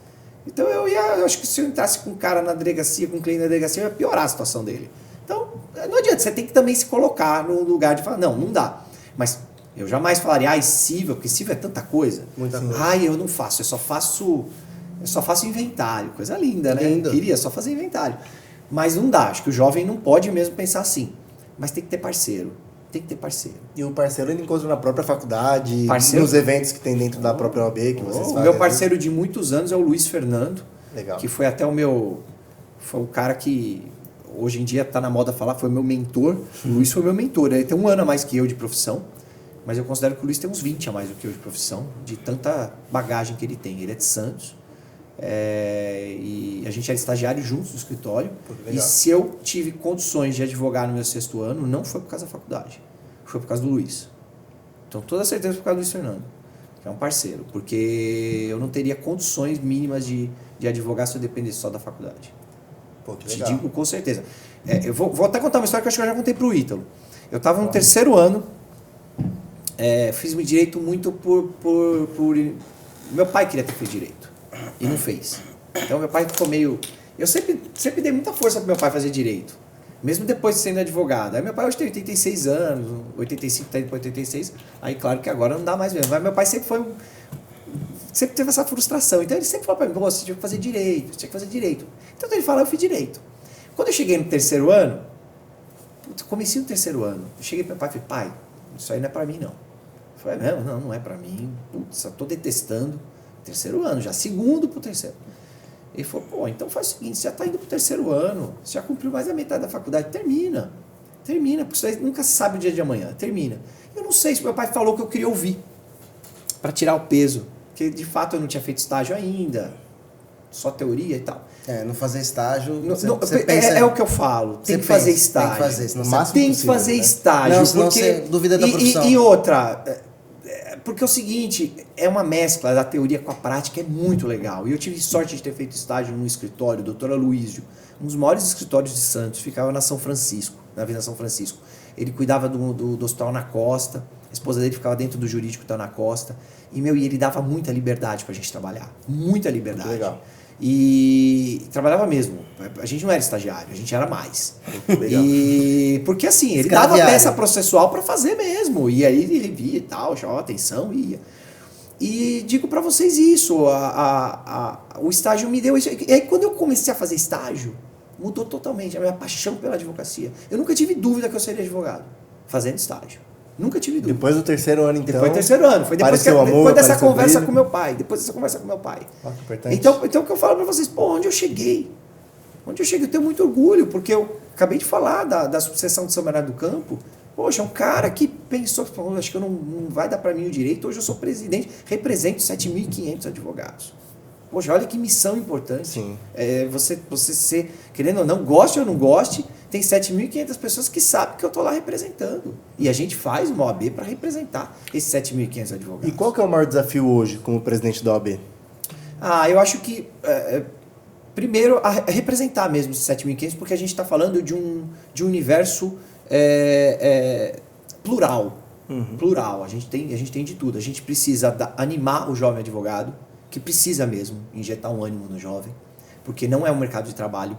Então eu acho que se eu entrasse com um cara na delegacia, com um cliente na delegacia, eu ia piorar a situação dele. Então, não adianta, você tem que também se colocar no lugar de falar, não dá. Mas eu jamais falaria, civil, porque civil é tanta coisa. Muita coisa. Eu não faço, eu só faço inventário, coisa linda, né? Lindo. Queria só fazer inventário. Mas não dá, acho que o jovem não pode mesmo pensar assim. Mas tem que ter parceiro. E o parceiro ele encontra na própria faculdade, Parceiro? nos eventos que tem dentro da própria OAB que vocês fazem. O meu parceiro de muitos anos é o Luiz Fernando. Legal. Que foi até foi o cara que hoje em dia está na moda falar, foi meu mentor. O Luiz foi meu mentor, ele tem 1 ano a mais que eu de profissão, mas eu considero que o Luiz tem uns 20 a mais do que eu de profissão, de tanta bagagem que ele tem. Ele é de Santos. E a gente era estagiário juntos no escritório. E se eu tive condições de advogar no meu 6º ano, não foi por causa da faculdade, foi por causa do Luiz. Então, toda certeza por causa do Luiz Fernando, que é um parceiro, porque eu não teria condições mínimas de advogar se eu dependesse só da faculdade. Te digo com certeza. Eu vou até contar uma história que eu acho que eu já contei para o Ítalo. Eu estava no 3º ano, fiz direito muito por... Meu pai queria ter feito direito e não fez. Então meu pai ficou meio... Eu sempre dei muita força para meu pai fazer direito, mesmo depois de sendo advogado. Aí meu pai hoje tem 86 anos, 85, está indo para 86, aí claro que agora não dá mais mesmo. Mas meu pai sempre teve essa frustração. Então ele sempre falou para mim, você tinha que fazer direito, Então ele fala, eu fiz direito. Quando eu cheguei no 3º ano, comecei no 3º ano, eu cheguei para meu pai e falei, pai, isso aí não é para mim não. Eu falei, não é para mim, putz, eu tô detestando. 3º ano, já 2º pro 3º. Ele falou, então faz o seguinte, você já está indo pro 3º ano, você já cumpriu mais da metade da faculdade, termina, porque você nunca sabe o dia de amanhã, termina. Eu não sei se meu pai falou que eu queria ouvir, para tirar o peso, porque de fato eu não tinha feito estágio ainda, só teoria e tal. Não fazer estágio, você pensa, é o que eu falo, tem que fazer estágio. Tem que fazer, tem que fazer estágio. Não, senão você duvida da profissão. E outra... Porque é o seguinte, é uma mescla da teoria com a prática, é muito legal. E eu tive sorte de ter feito estágio num escritório, doutor Aloysio, um dos maiores escritórios de Santos, ficava na São Francisco, na Avenida São Francisco. Ele cuidava do hospital na Costa, a esposa dele ficava dentro do jurídico da na Costa, e ele dava muita liberdade pra gente trabalhar, muita liberdade. Muito legal. E trabalhava mesmo. A gente não era estagiário, a gente era mais. Legal. E porque assim, ele dava peça processual para fazer mesmo. E aí ele revia e tal, chamava atenção e ia. E digo para vocês isso, o estágio me deu isso. E aí quando eu comecei a fazer estágio, mudou totalmente a minha paixão pela advocacia. Eu nunca tive dúvida que eu seria advogado, fazendo estágio. Nunca tive dúvida. Depois do terceiro ano, então... Depois do terceiro ano. Foi depois, depois dessa conversa com meu pai. Depois dessa conversa com meu pai. Então o que eu falo para vocês, onde eu cheguei? Onde eu cheguei, eu tenho muito orgulho, porque eu acabei de falar da sucessão de São Bernardo do Campo. Poxa, um cara que pensou, acho que não vai dar para mim o direito, hoje eu sou presidente, represento 7.500 advogados. Poxa, olha que missão importante. Sim. Você ser, querendo ou não, goste ou não goste, tem 7.500 pessoas que sabem que eu estou lá representando. E a gente faz uma OAB para representar esses 7.500 advogados. E qual que é o maior desafio hoje como presidente da OAB? Eu acho que, primeiro, representar mesmo esses 7.500, porque a gente está falando de um universo plural. Uhum. Plural. A gente tem de tudo. A gente precisa animar o jovem advogado, que precisa mesmo injetar um ânimo no jovem, porque não é um mercado de trabalho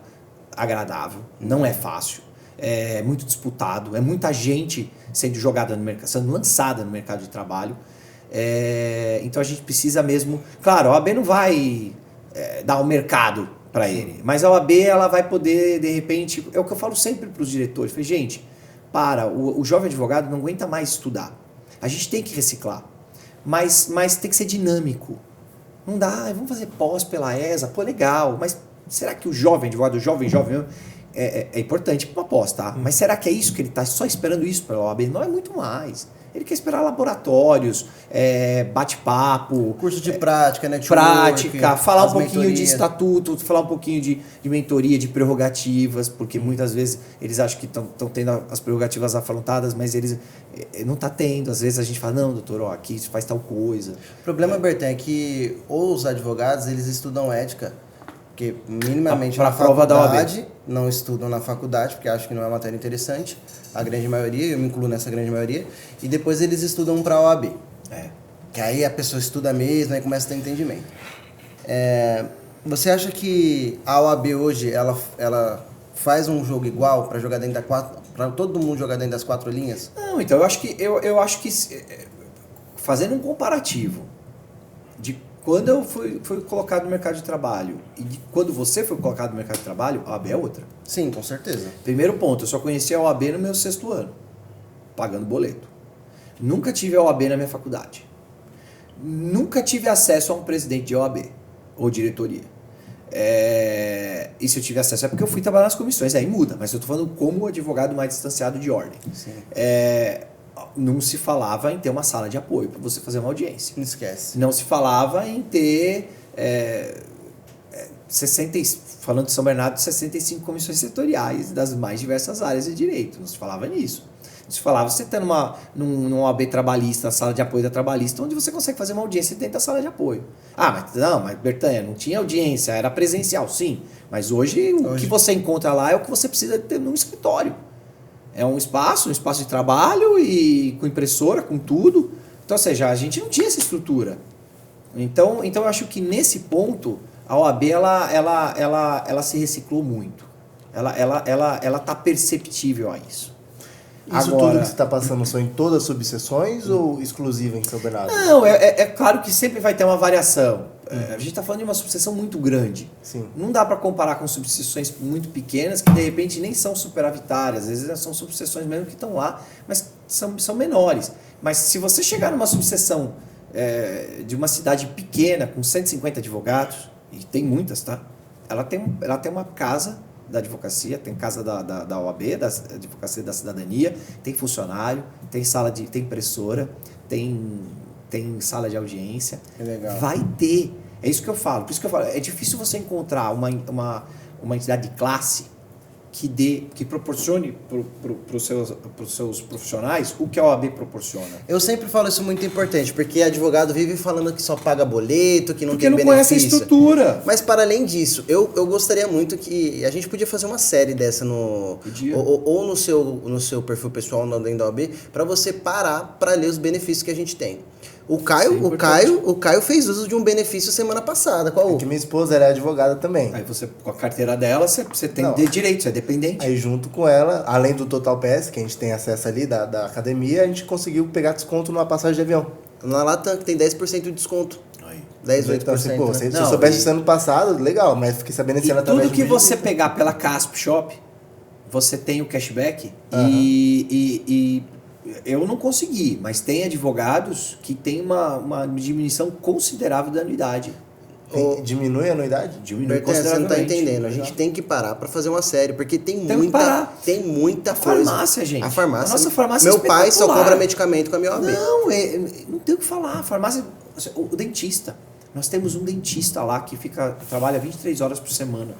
agradável, não é fácil, é muito disputado, é muita gente sendo jogada no mercado, sendo lançada no mercado de trabalho. Então a gente precisa mesmo... Claro, a OAB não vai dar o mercado para ele, mas a OAB ela vai poder, de repente... É o que eu falo sempre para os diretores. Falei, gente, o jovem advogado não aguenta mais estudar. A gente tem que reciclar, mas tem que ser dinâmico. Não dá, vamos fazer pós pela ESA, pô, legal, mas será que o jovem advogado, o jovem é importante para uma pós, tá? Mas será que é isso que ele está só esperando isso pela OAB? Não, é muito mais. Ele quer esperar laboratórios, bate-papo, curso de prática, network, prática, falar um pouquinho mentoria. de estatuto, falar um pouquinho de mentoria, de prerrogativas, porque muitas vezes eles acham que estão tendo as prerrogativas afrontadas, mas eles não tá tendo. Às vezes a gente fala, não, doutor, aqui isso faz tal coisa. O problema, Bertan, é que os advogados, eles estudam ética, porque minimamente Pra na prova da OAB. faculdade, não estudam na faculdade, porque acham que não é uma matéria interessante, a grande maioria, eu me incluo nessa grande maioria, e depois eles estudam para a OAB. Que aí a pessoa estuda mesmo e começa a ter entendimento. Você acha que a OAB hoje, ela faz um jogo igual para jogar dentro para todo mundo jogar dentro das 4 linhas? Não, então eu acho que fazendo um comparativo de quando eu fui colocado no mercado de trabalho e de quando você foi colocado no mercado de trabalho, a OAB é outra. Sim, com certeza. Primeiro ponto, eu só conheci a OAB no meu 6º ano, pagando boleto. Nunca tive a OAB na minha faculdade. Nunca tive acesso a um presidente de OAB ou diretoria. E se eu tive acesso é porque eu fui trabalhar nas comissões, aí muda, mas eu estou falando como advogado mais distanciado de ordem. Sim. Não se falava em ter uma sala de apoio para você fazer uma audiência. Não esquece. Não se falava em ter, falando de São Bernardo, 65 comissões setoriais das mais diversas áreas de direito. Não se falava nisso. Não se falava você ter numa OAB trabalhista, a sala de apoio da trabalhista, onde você consegue fazer uma audiência dentro da sala de apoio. Mas Bertanha, não tinha audiência, era presencial, sim. Mas hoje o que você encontra lá é o que você precisa ter num escritório. É um espaço de trabalho e com impressora, com tudo. Então, ou seja, a gente não tinha essa estrutura. Então eu acho que nesse ponto a OAB ela se reciclou muito. Ela tá perceptível a isso. Isso tudo que você está passando são em todas as subseções ou exclusivo em São Bernardo? Não, é claro que sempre vai ter uma variação. A gente está falando de uma subseção muito grande. Sim. Não dá para comparar com subseções muito pequenas que de repente nem são superavitárias. Às vezes são subseções mesmo que estão lá, mas são menores. Mas se você chegar numa subseção de uma cidade pequena com 150 advogados, e tem muitas, tá? Ela tem uma casa da advocacia, tem casa da OAB, da Advocacia da Cidadania, tem funcionário, tem tem impressora, tem sala de audiência. Que legal. Vai ter. É isso que eu falo. Por isso que eu falo, é difícil você encontrar uma entidade de classe que proporcione para os seus profissionais o que a OAB proporciona. Eu sempre falo isso muito importante, porque advogado vive falando que só paga boleto, que não Porque tem não benefício. conhece a estrutura. Mas para além disso, eu gostaria muito que a gente podia fazer uma série dessa ou no seu perfil pessoal dentro da OAB, para você parar para ler os benefícios que a gente tem. O Caio fez uso de um benefício semana passada. Qual? Que minha esposa era advogada também. Aí você, com a carteira dela, você tem direito, você é dependente. Aí junto com ela, além do Total Pass, que a gente tem acesso ali da academia, a gente conseguiu pegar desconto numa passagem de avião. Na Latam, que tem 10% de desconto. Aí. 10, 8%. Então, assim, pô, né? se eu soubesse disso ano passado, legal, mas fiquei sabendo esse E ano através tudo que de um você vídeo. pegar pela Casp Shop, você tem o cashback e eu não consegui, mas tem advogados que tem uma diminuição considerável da anuidade. Diminui a anuidade? Diminui Bertão, você não tá consideravelmente. entendendo. A gente tem que parar pra fazer uma série, porque tem que muita parar. coisa. Farmácia, gente. A farmácia. A nossa farmácia é Meu pai só espetacular. compra medicamento com a minha OAB. Não, não tem o que falar. A farmácia, o dentista. Nós temos um dentista lá que trabalha 23 horas por semana.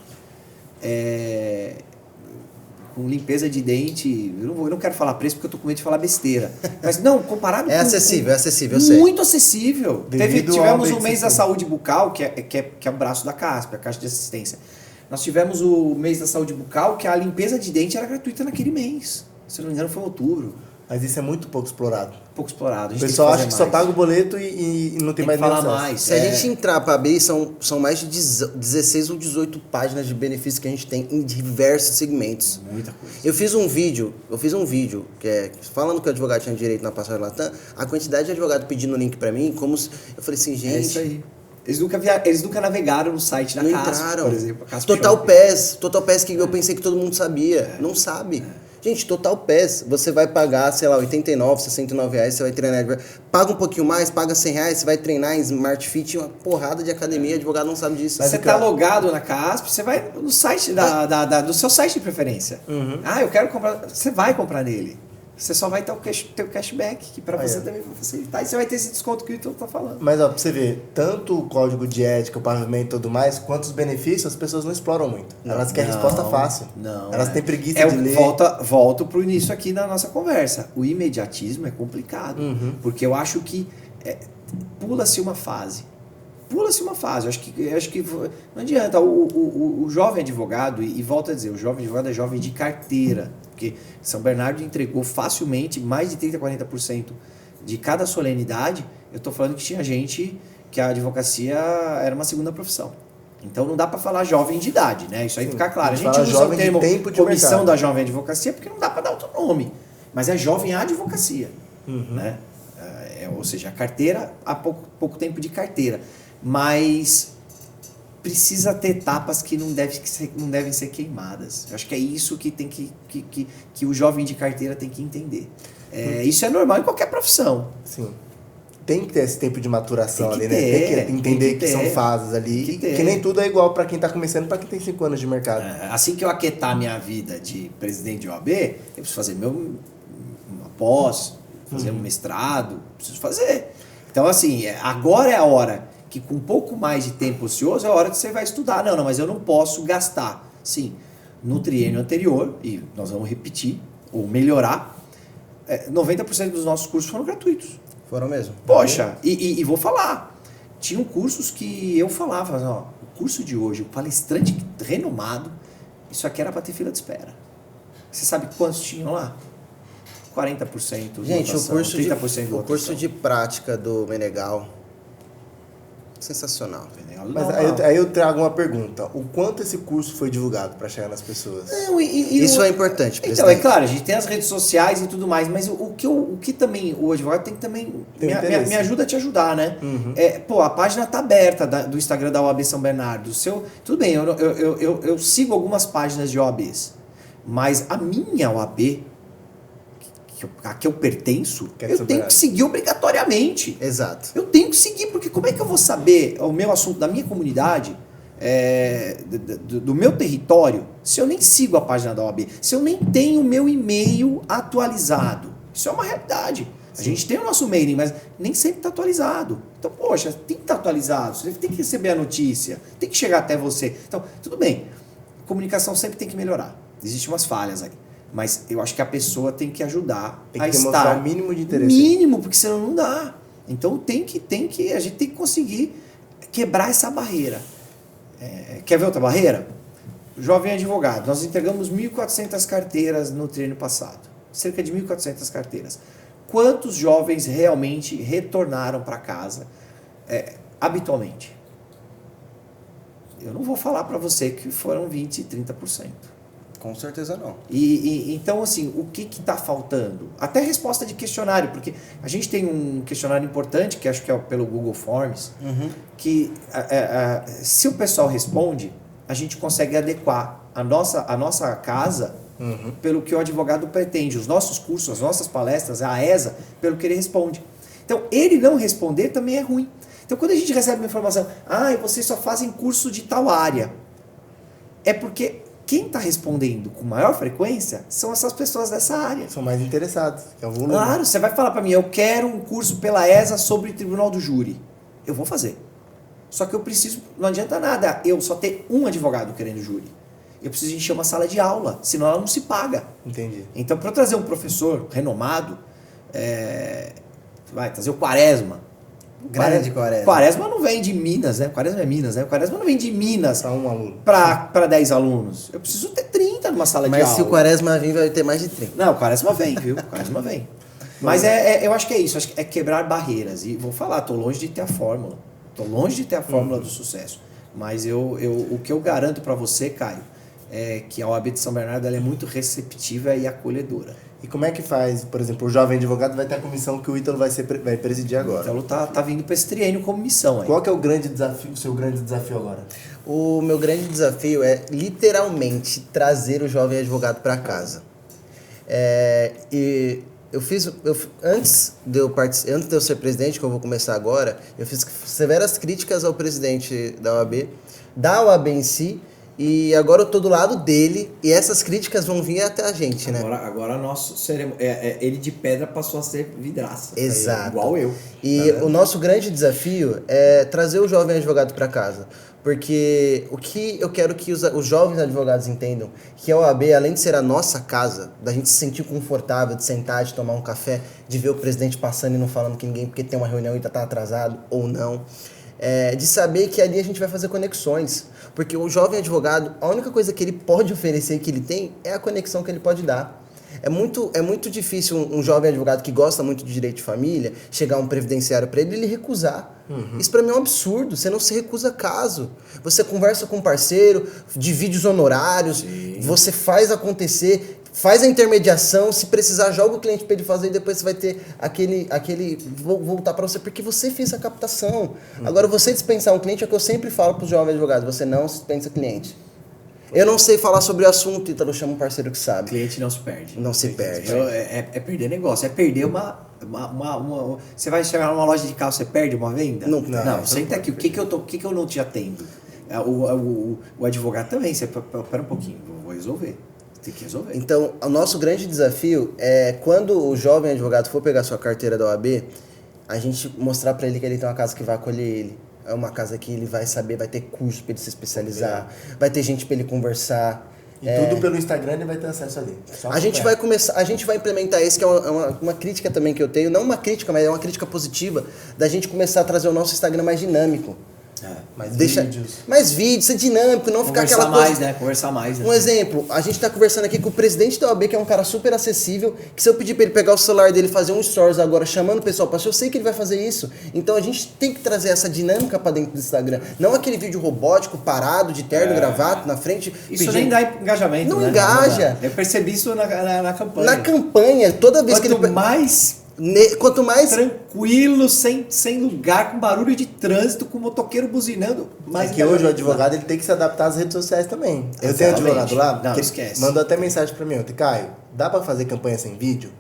Com limpeza de dente. Eu não quero falar preço porque eu tô com medo de falar besteira. Mas não, comparado É com... acessível, eu sei. Muito acessível. Devido ao Tivemos o aumento mês de da sistema. saúde bucal, que é o braço da CASP, a Caixa de Assistência. Nós tivemos o mês da saúde bucal, que a limpeza de dente era gratuita naquele mês. Se não me engano, foi em outubro. Mas isso é muito pouco explorado. Pouco explorado. A O gente pessoal tem acha que que fazer só mais. paga o boleto e não tem Tem mais que falar nenhum acesso. mais. Se a gente entrar pra abrir, são mais de 16 ou 18 páginas de benefícios que a gente tem em diversos segmentos. Muita coisa. Eu fiz um vídeo falando que o advogado tinha direito na passagem Latam, a quantidade de advogado pedindo link pra mim, eu falei assim, gente... É isso aí. Eles nunca navegaram no site da Não CASP, entraram. por exemplo. A CASP Total Shop. Pass que eu pensei que todo mundo sabia. Não sabe. Gente, Total Pass, você vai pagar, sei lá, R$89, R$69, você vai treinar. Paga um pouquinho mais, paga R$100, você vai treinar em Smart Fit, uma porrada de academia, advogado não sabe disso. Você tá logado na CASP, você vai no site do seu site de preferência. Eu quero comprar. Você vai comprar nele. Você só vai ter o cashback, que para você também vai facilitar. E você vai ter esse desconto que o Ítalo tá falando. Mas ó, pra você ver, tanto o código de ética, o pavimento e tudo mais, quanto os benefícios, as pessoas não exploram muito. Elas querem resposta fácil. Não. Elas têm preguiça de ler. Volto pro início aqui da nossa conversa. O imediatismo é complicado. Porque eu acho que pula-se uma fase. Eu acho que não adianta. O jovem advogado, e volto a dizer, o jovem advogado é jovem de carteira. Porque São Bernardo entregou facilmente mais de 30%, 40% de cada solenidade. Eu estou falando que tinha gente que a advocacia era uma segunda profissão. Então não dá para falar jovem de idade, né? Isso aí fica claro. A gente usa o jovem de termo tempo de comissão mercado. da jovem advocacia porque não dá para dar outro nome. Mas é jovem advocacia. Né? Ou seja, a carteira, há pouco tempo de carteira. Mas precisa ter etapas que não devem ser queimadas. Eu acho que é isso que tem que o jovem de carteira tem que entender. Isso é normal em qualquer profissão. Sim. Tem que ter esse tempo de maturação Tem que ali, né? Tem que entender que são ter. fases ali. Tem que ter. Que nem tudo é igual para quem tá começando, para quem tem 5 anos de mercado. Assim que eu aquietar minha vida de presidente de OAB, eu preciso fazer uma pós, fazer um mestrado, preciso fazer. Então, assim, agora é a hora que com um pouco mais de tempo ocioso é a hora que você vai estudar. Não, mas eu não posso gastar. Sim, no triênio anterior, e nós vamos repetir, ou melhorar, 90% dos nossos cursos foram gratuitos. Foram mesmo. Poxa, e vou falar, tinham cursos que eu falava, ó, o curso de hoje, o palestrante renomado, isso aqui era para ter fila de espera. Você sabe quantos tinham lá? 40% de Gente, votação, 30% o curso de prática do Menegal, sensacional. Mas aí eu trago uma pergunta. O quanto esse curso foi divulgado para chegar nas pessoas? Não, Isso é importante, Então, presidente. é claro, a gente tem as redes sociais e tudo mais, mas o que também o advogado tem que também me ajuda a te ajudar, né? A página tá aberta do Instagram da OAB São Bernardo. Tudo bem, eu sigo algumas páginas de OABs, mas a minha OAB, a que eu pertenço, eu tenho que seguir obrigatoriamente. Exato. Eu tenho que seguir, porque como é que eu vou saber o meu assunto da minha comunidade, do meu território, se eu nem sigo a página da OAB, se eu nem tenho o meu e-mail atualizado? Isso é uma realidade. A gente tem o nosso mailing, mas nem sempre está atualizado. Então, poxa, tem que estar atualizado, você tem que receber a notícia, tem que chegar até você. Então, tudo bem, comunicação sempre tem que melhorar. Existem umas falhas aí. Mas eu acho que a pessoa tem que ajudar Tem a que demonstrar estar. o mínimo de interesse. Mínimo, porque senão não dá. Então a gente tem que conseguir quebrar essa barreira. Quer ver outra barreira? Jovem advogado. Nós entregamos 1.400 carteiras no treino passado. Cerca de 1.400 carteiras. Quantos jovens realmente retornaram para casa habitualmente? Eu não vou falar para você que foram 20%, 30%. Com certeza não. Então, assim, o que está faltando? Até resposta de questionário, porque a gente tem um questionário importante, que acho que é pelo Google Forms, que se o pessoal responde, a gente consegue adequar a nossa casa pelo que o advogado pretende, os nossos cursos, as nossas palestras, a ESA, pelo que ele responde. Então, ele não responder também é ruim. Então, quando a gente recebe uma informação, vocês só fazem curso de tal área, é porque quem está respondendo com maior frequência são essas pessoas dessa área. São mais interessados, é o volume. Claro, você vai falar para mim, eu quero um curso pela ESA sobre tribunal do júri. Eu vou fazer. Só que eu preciso, não adianta nada eu só ter um advogado querendo júri. Eu preciso encher uma sala de aula, senão ela não se paga. Entendi. Então, para eu trazer um professor renomado, vai trazer o Quaresma. Grande Quaresma. Quaresma não vem de Minas, né? Quaresma é Minas, né? Quaresma não vem de Minas Para um aluno. para 10 alunos. Eu preciso ter 30 numa sala de aula. Mas se o Quaresma vir, vai ter mais de 30. Não, o Quaresma vem, viu? O Quaresma vem. Mas eu acho que é isso, acho que é quebrar barreiras. E vou falar, tô longe de ter a fórmula. Tô longe de ter a fórmula do sucesso. Mas o que eu garanto para você, Caio, é que a OAB de São Bernardo ela é muito receptiva e acolhedora. E como é que faz, por exemplo, o jovem advogado vai ter a comissão que o Ítalo vai presidir agora? Então, tá vindo para esse triênio como missão aí. Qual que é o seu grande desafio agora? O meu grande desafio é literalmente trazer o jovem advogado para casa. E antes de eu ser presidente, que eu vou começar agora, eu fiz severas críticas ao presidente da OAB em si, e agora eu tô do lado dele, e essas críticas vão vir até a gente, né? Agora nosso seremos, ele de pedra passou a ser vidraça. Exato. Igual eu. E o nosso grande desafio é trazer o jovem advogado para casa. Porque o que eu quero que os jovens advogados entendam, que a OAB, além de ser a nossa casa, da gente se sentir confortável, de sentar, de tomar um café, de ver o presidente passando e não falando com ninguém porque tem uma reunião e tá atrasado ou não, de saber que ali a gente vai fazer conexões. Porque o jovem advogado, a única coisa que ele pode oferecer, que ele tem, é a conexão que ele pode dar. É muito difícil um jovem advogado que gosta muito de direito de família chegar um previdenciário para ele e ele recusar. Isso para mim é um absurdo. Você não se recusa caso. Você conversa com um parceiro, divide os honorários, Sim. Você faz acontecer, faz a intermediação, se precisar joga o cliente para ele fazer e depois você vai ter aquele voltar para você porque você fez a captação. Agora você dispensar um cliente é o que eu sempre falo para os jovens advogados, você não dispensa cliente. Eu não sei falar sobre o assunto, então eu chamo um parceiro que sabe. O cliente não se perde. Não se perde. É perder negócio, é perder uma... Você vai chegar numa loja de carro, você perde uma venda? Não, senta aqui, o que que eu não te atendo? O advogado também, você pera um pouquinho, vou resolver. Tem que resolver. Então, o nosso grande desafio é quando o jovem advogado for pegar sua carteira da OAB, a gente mostrar para ele que ele tem uma casa que vai acolher ele. É uma casa que ele vai saber, vai ter curso para ele se especializar, vai ter gente para ele conversar. E tudo pelo Instagram ele vai ter acesso ali. A gente vai implementar isso, que é uma crítica também que eu tenho, não uma crítica, mas é uma crítica positiva, da gente começar a trazer o nosso Instagram mais dinâmico. Mais vídeos, ser dinâmico, não ficar aquela coisa... Conversar mais, né? Um exemplo, a gente tá conversando aqui com o presidente da OAB, que é um cara super acessível, que se eu pedir pra ele pegar o celular dele e fazer um stories agora, chamando o pessoal pra assistir, eu sei que ele vai fazer isso. Então a gente tem que trazer essa dinâmica pra dentro do Instagram. Não aquele vídeo robótico, parado, de terno, gravata, na frente. Isso nem dá engajamento, Não engaja. Eu percebi isso na campanha. Na campanha, toda vez Quanto mais tranquilo, sem lugar, com barulho de trânsito, com o motoqueiro buzinando. Mas que hoje o advogado ele tem que se adaptar às redes sociais também. Eu tenho um advogado lá, não, esquece. Mandou até mensagem pra mim ontem, Caio, dá pra fazer campanha sem vídeo?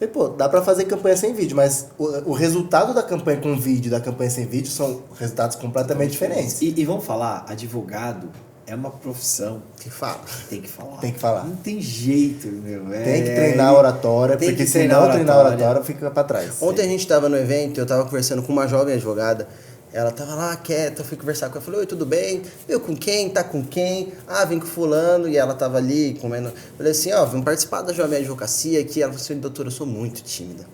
Eu falei, dá pra fazer campanha sem vídeo, mas o resultado da campanha com vídeo e da campanha sem vídeo são resultados completamente diferentes. E vamos falar, advogado é uma profissão que fala. Tem que falar. Tem que falar. Não tem jeito, meu. Tem que treinar a oratória, porque se não treinar a oratória, fica pra trás. Ontem a gente tava no evento, eu tava conversando com uma jovem advogada Ela tava lá quieta, eu fui conversar com ela, falei, oi, tudo bem? Veio com quem? Tá com quem? Ah, vim com fulano, e ela tava ali comendo. Falei assim, ó, vim participar da Jovem Advocacia aqui. Ela falou assim, doutora, eu sou muito tímida.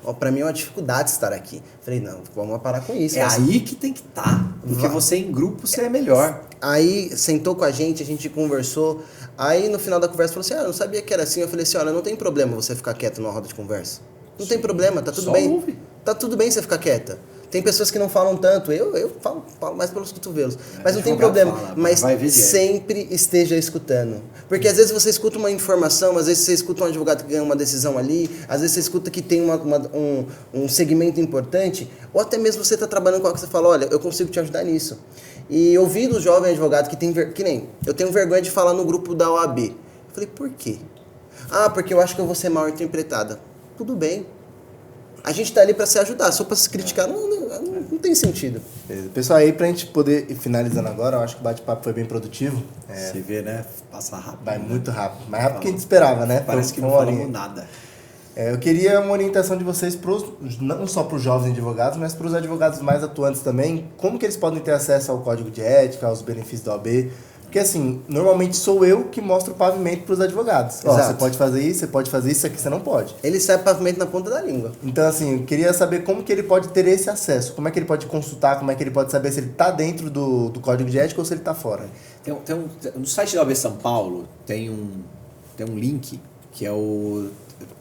Ó, pra mim é uma dificuldade estar aqui. Falei, não, vamos parar com isso. É aí que tem que estar. Porque você em grupo, você é melhor. Aí sentou com a gente conversou. Aí no final da conversa falou assim, eu não sabia que era assim. Eu falei assim, olha, não tem problema você ficar quieto numa roda de conversa. Não tem problema, tá tudo Só bem. ouve. Tá tudo bem você ficar quieta. Tem pessoas que não falam tanto, eu falo mais pelos cotovelos. Mas não tem problema. Mas sempre esteja escutando. Porque às vezes você escuta uma informação, às vezes você escuta um advogado que ganha uma decisão ali, às vezes você escuta que tem um segmento importante, ou até mesmo você está trabalhando com algo que você fala, olha, eu consigo te ajudar nisso. E ouvi do jovem advogado que tem, que nem, eu tenho vergonha de falar no grupo da OAB. Eu falei, por quê? Ah, porque eu acho que eu vou ser mal interpretada. Tudo bem. A gente tá ali para se ajudar, só para se criticar não tem sentido. Pessoal, aí pra gente poder ir finalizando agora, eu acho que o bate-papo foi bem produtivo. Você vê, né? Passa rápido. Vai muito rápido. Mais rápido que a gente esperava, né? Parece que não falamos nada. Eu queria uma orientação de vocês, não só para os jovens advogados, mas para os advogados mais atuantes também. Como que eles podem ter acesso ao código de ética, aos benefícios da OAB? Porque assim, normalmente sou eu que mostro o pavimento para os advogados. Ó, você pode fazer isso, você pode fazer isso aqui, você não pode. Ele sabe pavimento na ponta da língua. Então assim, eu queria saber como que ele pode ter esse acesso. Como é que ele pode consultar, como é que ele pode saber se ele está dentro do código de ética ou se ele está fora. No site da OAB São Paulo tem um link que é o...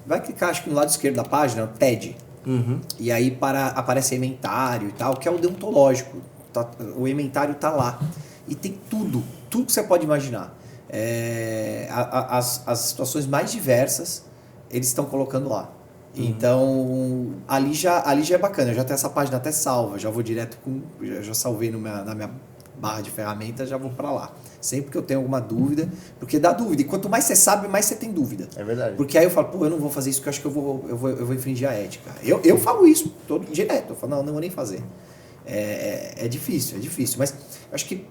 Vai clicar, acho que no lado esquerdo da página, o TED. Uhum. E aí aparece ementário e tal, que é o deontológico. O ementário tá lá. E tem tudo que você pode imaginar. As situações mais diversas, eles estão colocando lá. Uhum. Então, ali já é bacana. Eu já tenho essa página até salva. Já vou direto já salvei na minha barra de ferramentas, já vou para lá. Sempre que eu tenho alguma dúvida, porque dá dúvida. E quanto mais você sabe, mais você tem dúvida. É verdade. Porque aí eu falo, pô, eu não vou fazer isso porque eu acho que eu vou infringir a ética. Eu falo isso todo direto. Eu falo, não vou nem fazer. É difícil. Mas eu acho que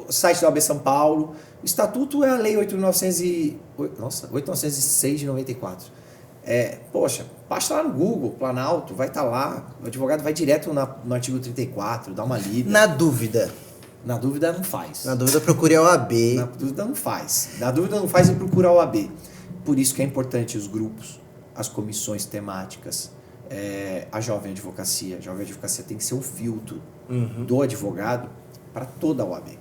o site da OAB São Paulo, o estatuto é a lei 8.906 de 94. Poxa, basta lá no Google, Planalto, vai estar lá, o advogado vai direto no artigo 34, dá uma lida. Na dúvida não faz. Na dúvida procure a OAB. Na dúvida não faz. Na dúvida não faz e procura a OAB. Por isso que é importante os grupos, as comissões temáticas, a Jovem Advocacia. A Jovem Advocacia tem que ser o filtro do advogado para toda a OAB.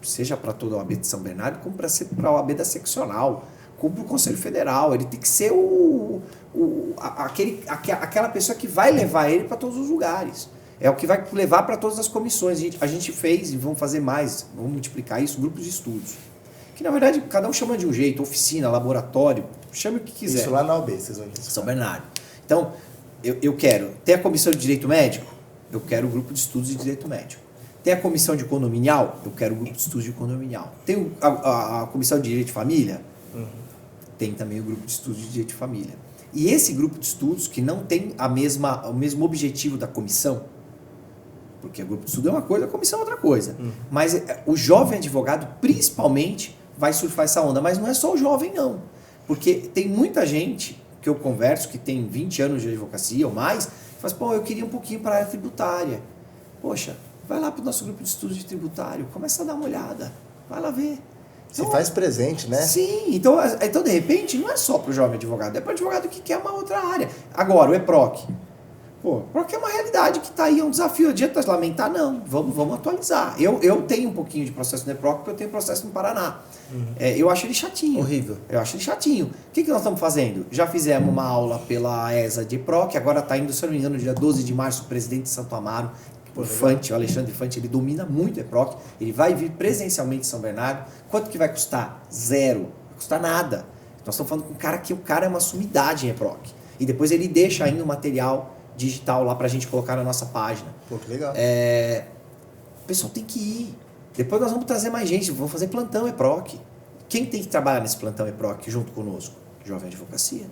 Seja para toda a OAB de São Bernardo, como para a OAB da seccional, como para o Conselho Federal. Ele tem que ser aquela pessoa que vai levar ele para todos os lugares. É o que vai levar para todas as comissões. A gente fez e vamos fazer mais, vamos multiplicar isso, grupos de estudos. Que na verdade cada um chama de um jeito, oficina, laboratório, chame o que quiser. Isso lá na OAB, vocês vão identificar. São Bernardo. Então, eu quero ter a comissão de direito médico, eu quero o grupo de estudos de direito médico. Tem a comissão de condominial, eu quero o grupo de estudos de condominial. Tem a comissão de direito de família, tem também o grupo de estudos de direito de família. E esse grupo de estudos que não tem o mesmo objetivo da comissão, porque o grupo de estudo é uma coisa, a comissão é outra coisa. Mas o jovem advogado, principalmente, vai surfar essa onda. Mas não é só o jovem, não. Porque tem muita gente que eu converso, que tem 20 anos de advocacia ou mais, que fala assim, pô, eu queria um pouquinho para a área tributária. Poxa, vai lá para o nosso grupo de estudos de tributário, começa a dar uma olhada, vai lá ver. Se faz presente, né? Sim, então de repente não é só para o jovem advogado, é para o advogado que quer uma outra área. Agora, o EPROC. Pô, porque é uma realidade que está aí, é um desafio. Adianta lamentar? Não, vamos atualizar. Eu tenho um pouquinho de processo no EPROC, porque eu tenho processo no Paraná. Eu acho ele chatinho. Horrível. Eu acho ele chatinho. O que nós estamos fazendo? Já fizemos uma aula pela ESA de EPROC, agora está indo, se eu não me engano, dia 12 de março, o presidente de Santo Amaro, o Fante, o Alexandre Fante, ele domina muito o EPROC, ele vai vir presencialmente em São Bernardo. Quanto que vai custar? 0. Não vai custar nada. Nós estamos falando com um cara que o cara é uma sumidade em EPROC. E depois ele deixa ainda o material digital lá pra gente colocar na nossa página. Pô, que legal. O pessoal tem que ir. Depois nós vamos trazer mais gente, vamos fazer plantão EPROC. Quem tem que trabalhar nesse plantão EPROC junto conosco? Jovem Advocacia.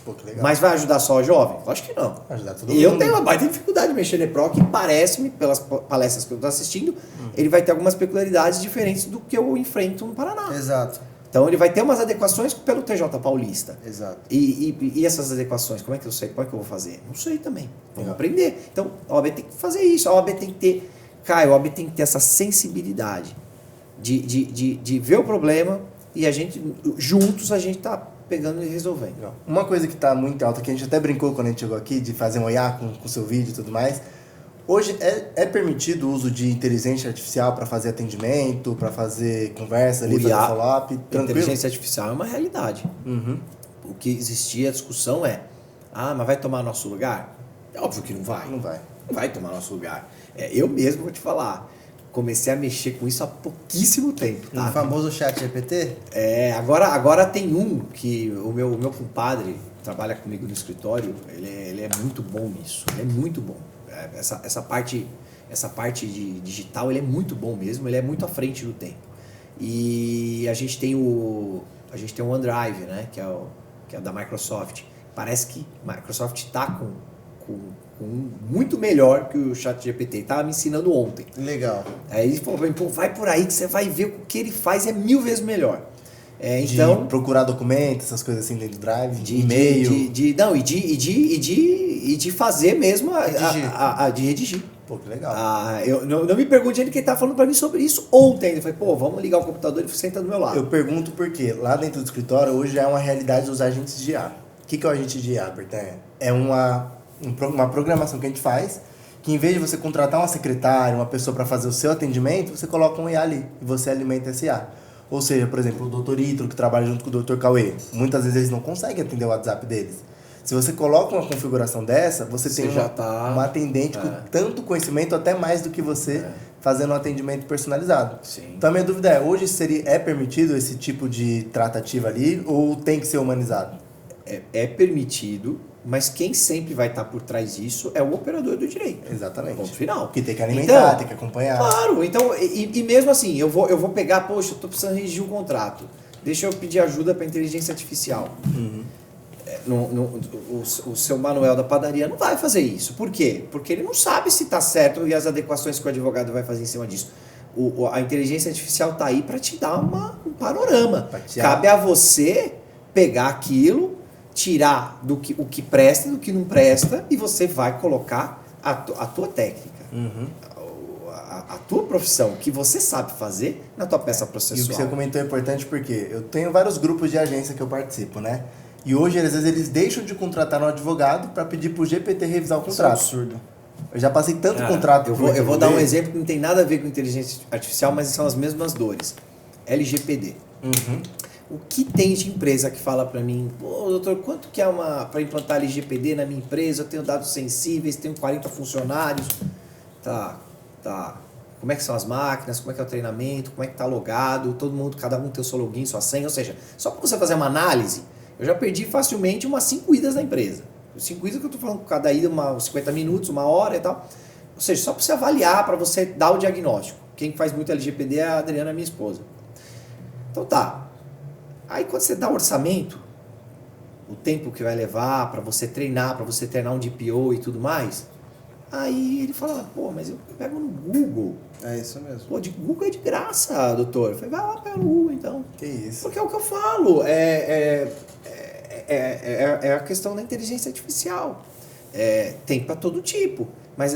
Pô, que legal. Mas vai ajudar só o jovem? Acho que não. Vai ajudar todo E mundo. eu tenho uma baita dificuldade de mexer no EPROC, e parece-me, pelas palestras que eu estou assistindo, ele vai ter algumas peculiaridades diferentes do que eu enfrento no Paraná. Exato. Então ele vai ter umas adequações pelo TJ Paulista. Exato. E essas adequações, como é que eu sei? Como é que eu vou fazer? Não sei também. Vamos aprender. Então a OAB tem que fazer isso. A OAB tem que ter, Caio, a OAB tem que ter essa sensibilidade de ver o problema e a gente, juntos, a gente tá pegando e resolvendo. Uma coisa que está muito alta, que a gente até brincou quando a gente chegou aqui, de fazer um IA com o seu vídeo e tudo mais. Hoje é permitido o uso de inteligência artificial para fazer atendimento, para fazer conversa ali, O fazer IA, follow-up, tranquilo? inteligência artificial é uma realidade. Uhum. O que existia, a discussão é, mas vai tomar nosso lugar? É óbvio que não vai. Não vai. Não vai tomar nosso lugar. Eu mesmo vou te falar, comecei a mexer com isso há pouquíssimo tempo. Tá? O famoso chat GPT? Agora tem um que o meu compadre trabalha comigo no escritório, ele é muito bom nisso, ele é muito bom. Essa parte de digital, ele é muito bom mesmo, ele é muito à frente do tempo. E a gente tem o OneDrive, né, que é da Microsoft. Parece que a Microsoft está com muito melhor que o ChatGPT. Ele estava me ensinando ontem. Legal. Aí ele falou, pô, vai por aí que você vai ver o que ele faz é 1000 vezes melhor. De Então, procurar documentos, essas coisas assim dentro do Drive, de e-mail. de fazer mesmo de redigir. Pô, que legal. Eu não me pergunte ele que ele estava falando para mim sobre isso ontem. Ele falou, pô, vamos ligar o computador e senta do meu lado. Eu pergunto porque lá dentro do escritório hoje já é uma realidade dos agentes de IA. O que é o agente de IA, Bertan? É uma programação que a gente faz, que em vez de você contratar uma secretária, uma pessoa para fazer o seu atendimento, você coloca um IA ali e você alimenta esse IA. Ou seja, por exemplo, o Dr. Ítalo, que trabalha junto com o Dr. Cauê, muitas vezes eles não conseguem atender o WhatsApp deles. Se você coloca uma configuração dessa, você tem uma atendente com tanto conhecimento, até mais do que você, fazendo um atendimento personalizado. Sim. Então a minha dúvida é, hoje é permitido esse tipo de tratativa ali ou tem que ser humanizado? É permitido, mas quem sempre vai estar por trás disso é o operador do direito. Exatamente. Ponto final. Que tem que alimentar, Então, tem que acompanhar. Claro, então, e mesmo assim, eu vou pegar, poxa, eu estou precisando redigir um contrato. Deixa eu pedir ajuda para inteligência artificial. Uhum. O seu Manuel da padaria não vai fazer isso. Por quê? Porque ele não sabe se está certo e as adequações que o advogado vai fazer em cima disso. A inteligência artificial está aí para te dar um panorama. Cabe a você pegar aquilo, tirar o que presta e do que não presta e você vai colocar a tua técnica. Uhum. A tua profissão, que você sabe fazer na tua peça processual. E o que você comentou é importante porque eu tenho vários grupos de agência que eu participo, né? E hoje, às vezes, eles deixam de contratar um advogado para pedir pro GPT revisar o contrato. Isso é absurdo. Eu já passei tanto contrato. Eu vou dar um exemplo que não tem nada a ver com inteligência artificial, mas são as mesmas dores. LGPD. Uhum. O que tem de empresa que fala para mim, pô, doutor, quanto que é para implantar LGPD na minha empresa? Eu tenho dados sensíveis, tenho 40 funcionários. Tá. Como é que são as máquinas? Como é que é o treinamento? Como é que tá logado? Cada um tem o seu login, sua senha. Ou seja, só para você fazer uma análise, eu já perdi facilmente umas 5 idas na empresa. 5 idas que eu tô falando, cada ida uns 50 minutos, 1 hora e tal. Ou seja, só para você avaliar, para você dar o diagnóstico. Quem faz muito LGPD é a Adriana, minha esposa. Então tá. Aí quando você dá o orçamento, o tempo que vai levar para você treinar um DPO e tudo mais, aí ele fala, pô, mas eu pego no Google. É isso mesmo. Pô, de Google é de graça, doutor. Eu falei, vai lá, pega no Google então. Que isso. Porque é o que eu falo, é a questão da inteligência artificial. Tem para todo tipo. Mas,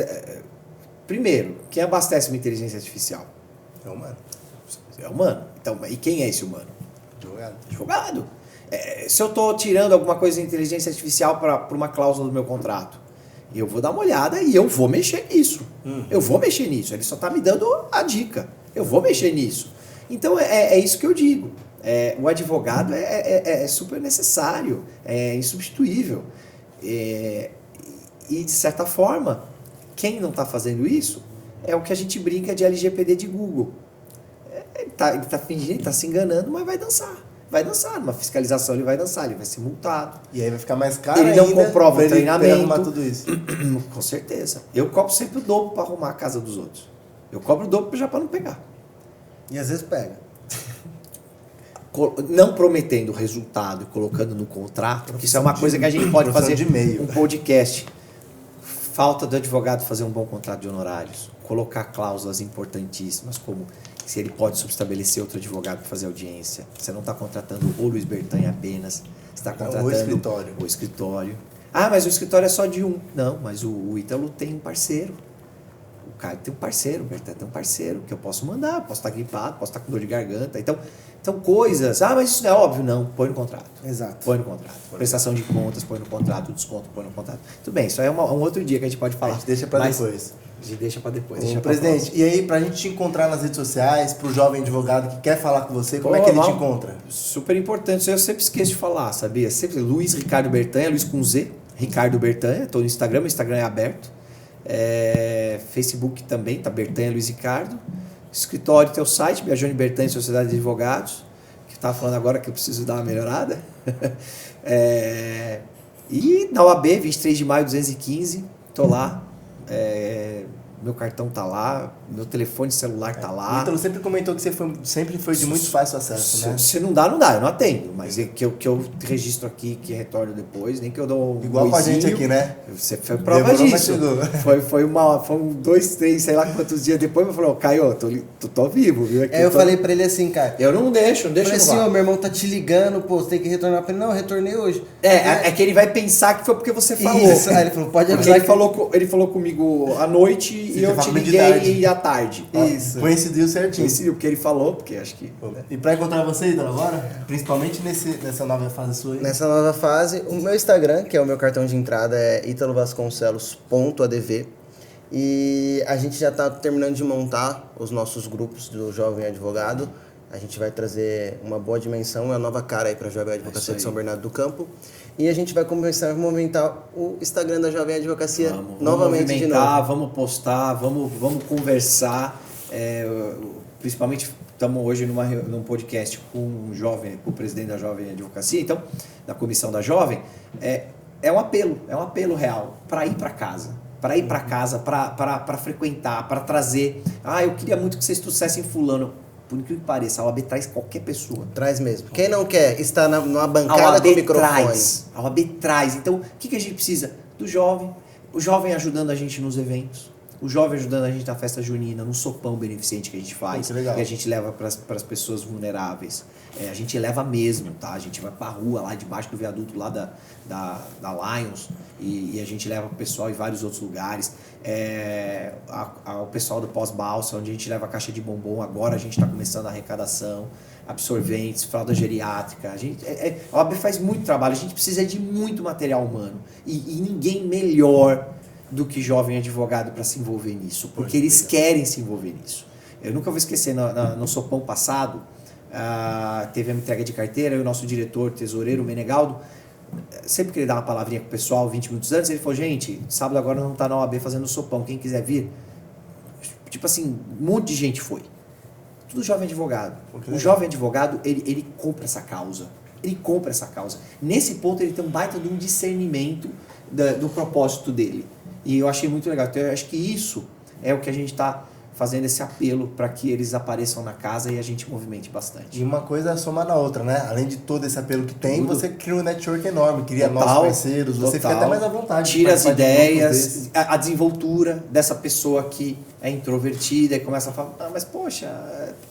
primeiro, quem abastece uma inteligência artificial? É humano. É humano. Então, e quem é esse humano? Advogado. Advogado. Se eu estou tirando alguma coisa de inteligência artificial para uma cláusula do meu contrato, eu vou dar uma olhada e eu vou mexer nisso. Uhum. Eu vou mexer nisso. Ele só está me dando a dica. Eu vou mexer nisso. Então, é isso que eu digo. O advogado é super necessário, é insubstituível. E, de certa forma, quem não está fazendo isso é o que a gente brinca de LGPD de Google. Ele tá fingindo, ele está se enganando, mas vai dançar. Vai dançar, numa fiscalização ele vai dançar, ele vai ser multado. E aí vai ficar mais caro Ele ainda. não comprova o treinamento. Arrumar tudo isso. Com certeza. Eu cobro sempre o dobro para arrumar a casa dos outros. Eu cobro o dobro já para não pegar. E às vezes pega. Não prometendo resultado e colocando no contrato, que isso é uma coisa que a gente pode fazer de e-mail. um podcast. Falta do advogado fazer um bom contrato de honorários, colocar cláusulas importantíssimas como se ele pode subestabelecer outro advogado para fazer audiência. Você não está contratando o Luiz Bertanha apenas, você está contratando o escritório. Ah, mas o escritório é só de um. Não, mas o Ítalo tem um parceiro. O Caio tem um parceiro, o Bertanha tem um parceiro que eu posso mandar, posso estar gripado, posso estar com dor de garganta. Então coisas. Ah, mas isso não é óbvio? Não, põe no contrato. Exato. Põe no contrato. Prestação de contas, põe no contrato, desconto, põe no contrato. Tudo bem, isso aí é um outro dia que a gente pode falar. A gente deixa para depois. A gente deixa para depois. Presidente, e aí, pra gente te encontrar nas redes sociais, pro jovem advogado que quer falar com você, como é que ele te encontra? Super importante, isso eu sempre esqueço de falar, sabia? Sempre Luiz Ricardo Bertanha, Luiz com Z, Ricardo Bertanha, estou no Instagram, o Instagram é aberto. Facebook também, tá Bertanha Luiz Ricardo. Escritório, teu site, Biagione Bertanha Sociedade de Advogados, que estava falando agora que eu preciso dar uma melhorada. E na OAB, 23 de maio 215, tô lá. Meu cartão tá lá, meu telefone celular tá lá. O Ítalo sempre comentou que você sempre foi de muito fácil acesso, né? Se não dá, eu não atendo. Mas que eu registro aqui, que retorno depois, nem que eu dou um igual com a gente aqui, né? Você foi prova disso. Foi 2, 3, sei lá quantos dias depois, me falou, Caio, tô vivo, viu? Aqui, eu falei pra ele assim, cara. Eu não deixo falei assim, meu irmão tá te ligando, pô, você tem que retornar pra ele. Não, eu retornei hoje. É que ele vai pensar que foi porque você falou. Isso, aí ele falou, pode avisar. Ele falou comigo à noite e eu te liguei à tarde. Isso. Coincidiu certinho. Coincidiu o que ele falou, porque acho que... E pra encontrar você, Ítalo, agora, principalmente nessa nova fase sua aí? Nessa nova fase, o meu Instagram, que é o meu cartão de entrada, é italovasconcelos.adv. E a gente já está terminando de montar os nossos grupos do Jovem Advogado. A gente vai trazer uma boa dimensão, uma nova cara aí para a Jovem Advocacia de São Bernardo do Campo. E a gente vai começar a movimentar o Instagram da Jovem Advocacia novamente de novo. Vamos postar, vamos conversar. Principalmente estamos hoje num podcast com o presidente da Jovem Advocacia, então, da comissão da Jovem. É um apelo real para ir para casa. Para frequentar, para trazer. Eu queria muito que vocês trouxessem fulano. Por incrível que pareça, a OAB traz qualquer pessoa. Traz mesmo. Quem não quer estar numa bancada com o microfone? A OAB traz. Então, o que a gente precisa? Do jovem. O jovem ajudando a gente nos eventos. O jovem ajudando a gente na festa junina, no sopão beneficente que a gente faz. Que a gente leva para as pessoas vulneráveis. A gente leva mesmo, tá? A gente vai para a rua, lá debaixo do viaduto, lá da Lions. E a gente leva o pessoal em vários outros lugares. O pessoal do pós-balsa, onde a gente leva a caixa de bombom. Agora a gente está começando a arrecadação. Absorventes, fralda geriátrica. A OAB faz muito trabalho. A gente precisa de muito material humano. E ninguém melhor do que jovem advogado para se envolver nisso. Porque eles querem se envolver nisso. Eu nunca vou esquecer, no sopão passado, teve a entrega de carteira e o nosso diretor, tesoureiro, Menegaldo, sempre que ele dá uma palavrinha com o pessoal 20 minutos antes, ele falou, gente, sábado agora não está na OAB fazendo sopão, quem quiser vir. Tipo assim, um monte de gente foi. Tudo jovem advogado. O jovem advogado, ele compra essa causa. Nesse ponto, ele tem um baita de um discernimento do propósito dele. E eu achei muito legal. Então, eu acho que isso é o que a gente está fazendo, esse apelo para que eles apareçam na casa e a gente movimente bastante. E uma coisa soma na outra, né? Além de todo esse apelo que tem, você cria um network enorme, cria novos parceiros, você fica até mais à vontade. Tira as ideias, a desenvoltura dessa pessoa que é introvertida e começa a falar, mas poxa,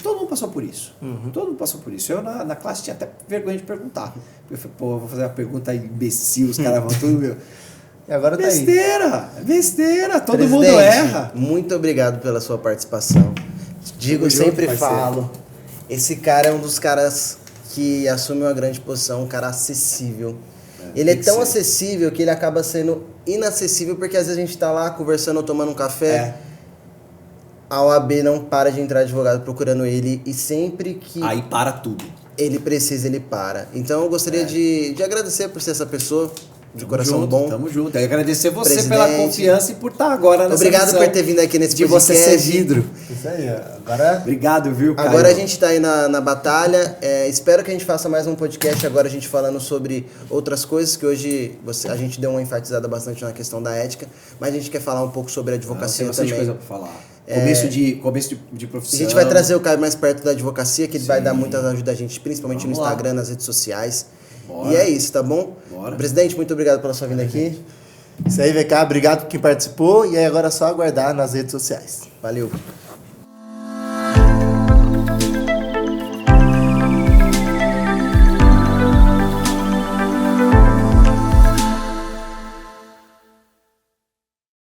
todo mundo passou por isso. Todo mundo passou por isso. Eu na classe tinha até vergonha de perguntar. Eu falei, vou fazer uma pergunta imbecil, os caras vão tudo, meu... E agora Besteira, todo mundo erra. Muito obrigado pela sua participação. Sempre falo, esse cara é um dos caras que assume uma grande posição, um cara acessível. Ele é tão acessível que ele acaba sendo inacessível, porque às vezes a gente tá lá conversando ou tomando um café, a OAB não para de entrar advogado procurando ele, e sempre que... Aí para tudo. Ele precisa, ele para. Então eu gostaria de agradecer por ser essa pessoa. De coração bom. Tamo junto. Eu agradecer você pela confiança e por estar agora nessa Obrigado por ter vindo aqui nesse podcast. De você ser vidro. Isso aí. Agora... Obrigado, viu, Caio? Agora a gente tá aí na batalha. Espero que a gente faça mais um podcast agora, a gente falando sobre outras coisas, que hoje a gente deu uma enfatizada bastante na questão da ética, mas a gente quer falar um pouco sobre a advocacia também. Tem coisa pra falar. Começo de profissão. A gente vai trazer o Caio mais perto da advocacia, que ele vai dar muita ajuda a gente, principalmente no Instagram, nas redes sociais. Bora. E é isso, tá bom? Bora. Presidente, muito obrigado pela sua vinda aqui. Isso aí, VK, obrigado por quem participou. E aí agora é só aguardar nas redes sociais. Valeu.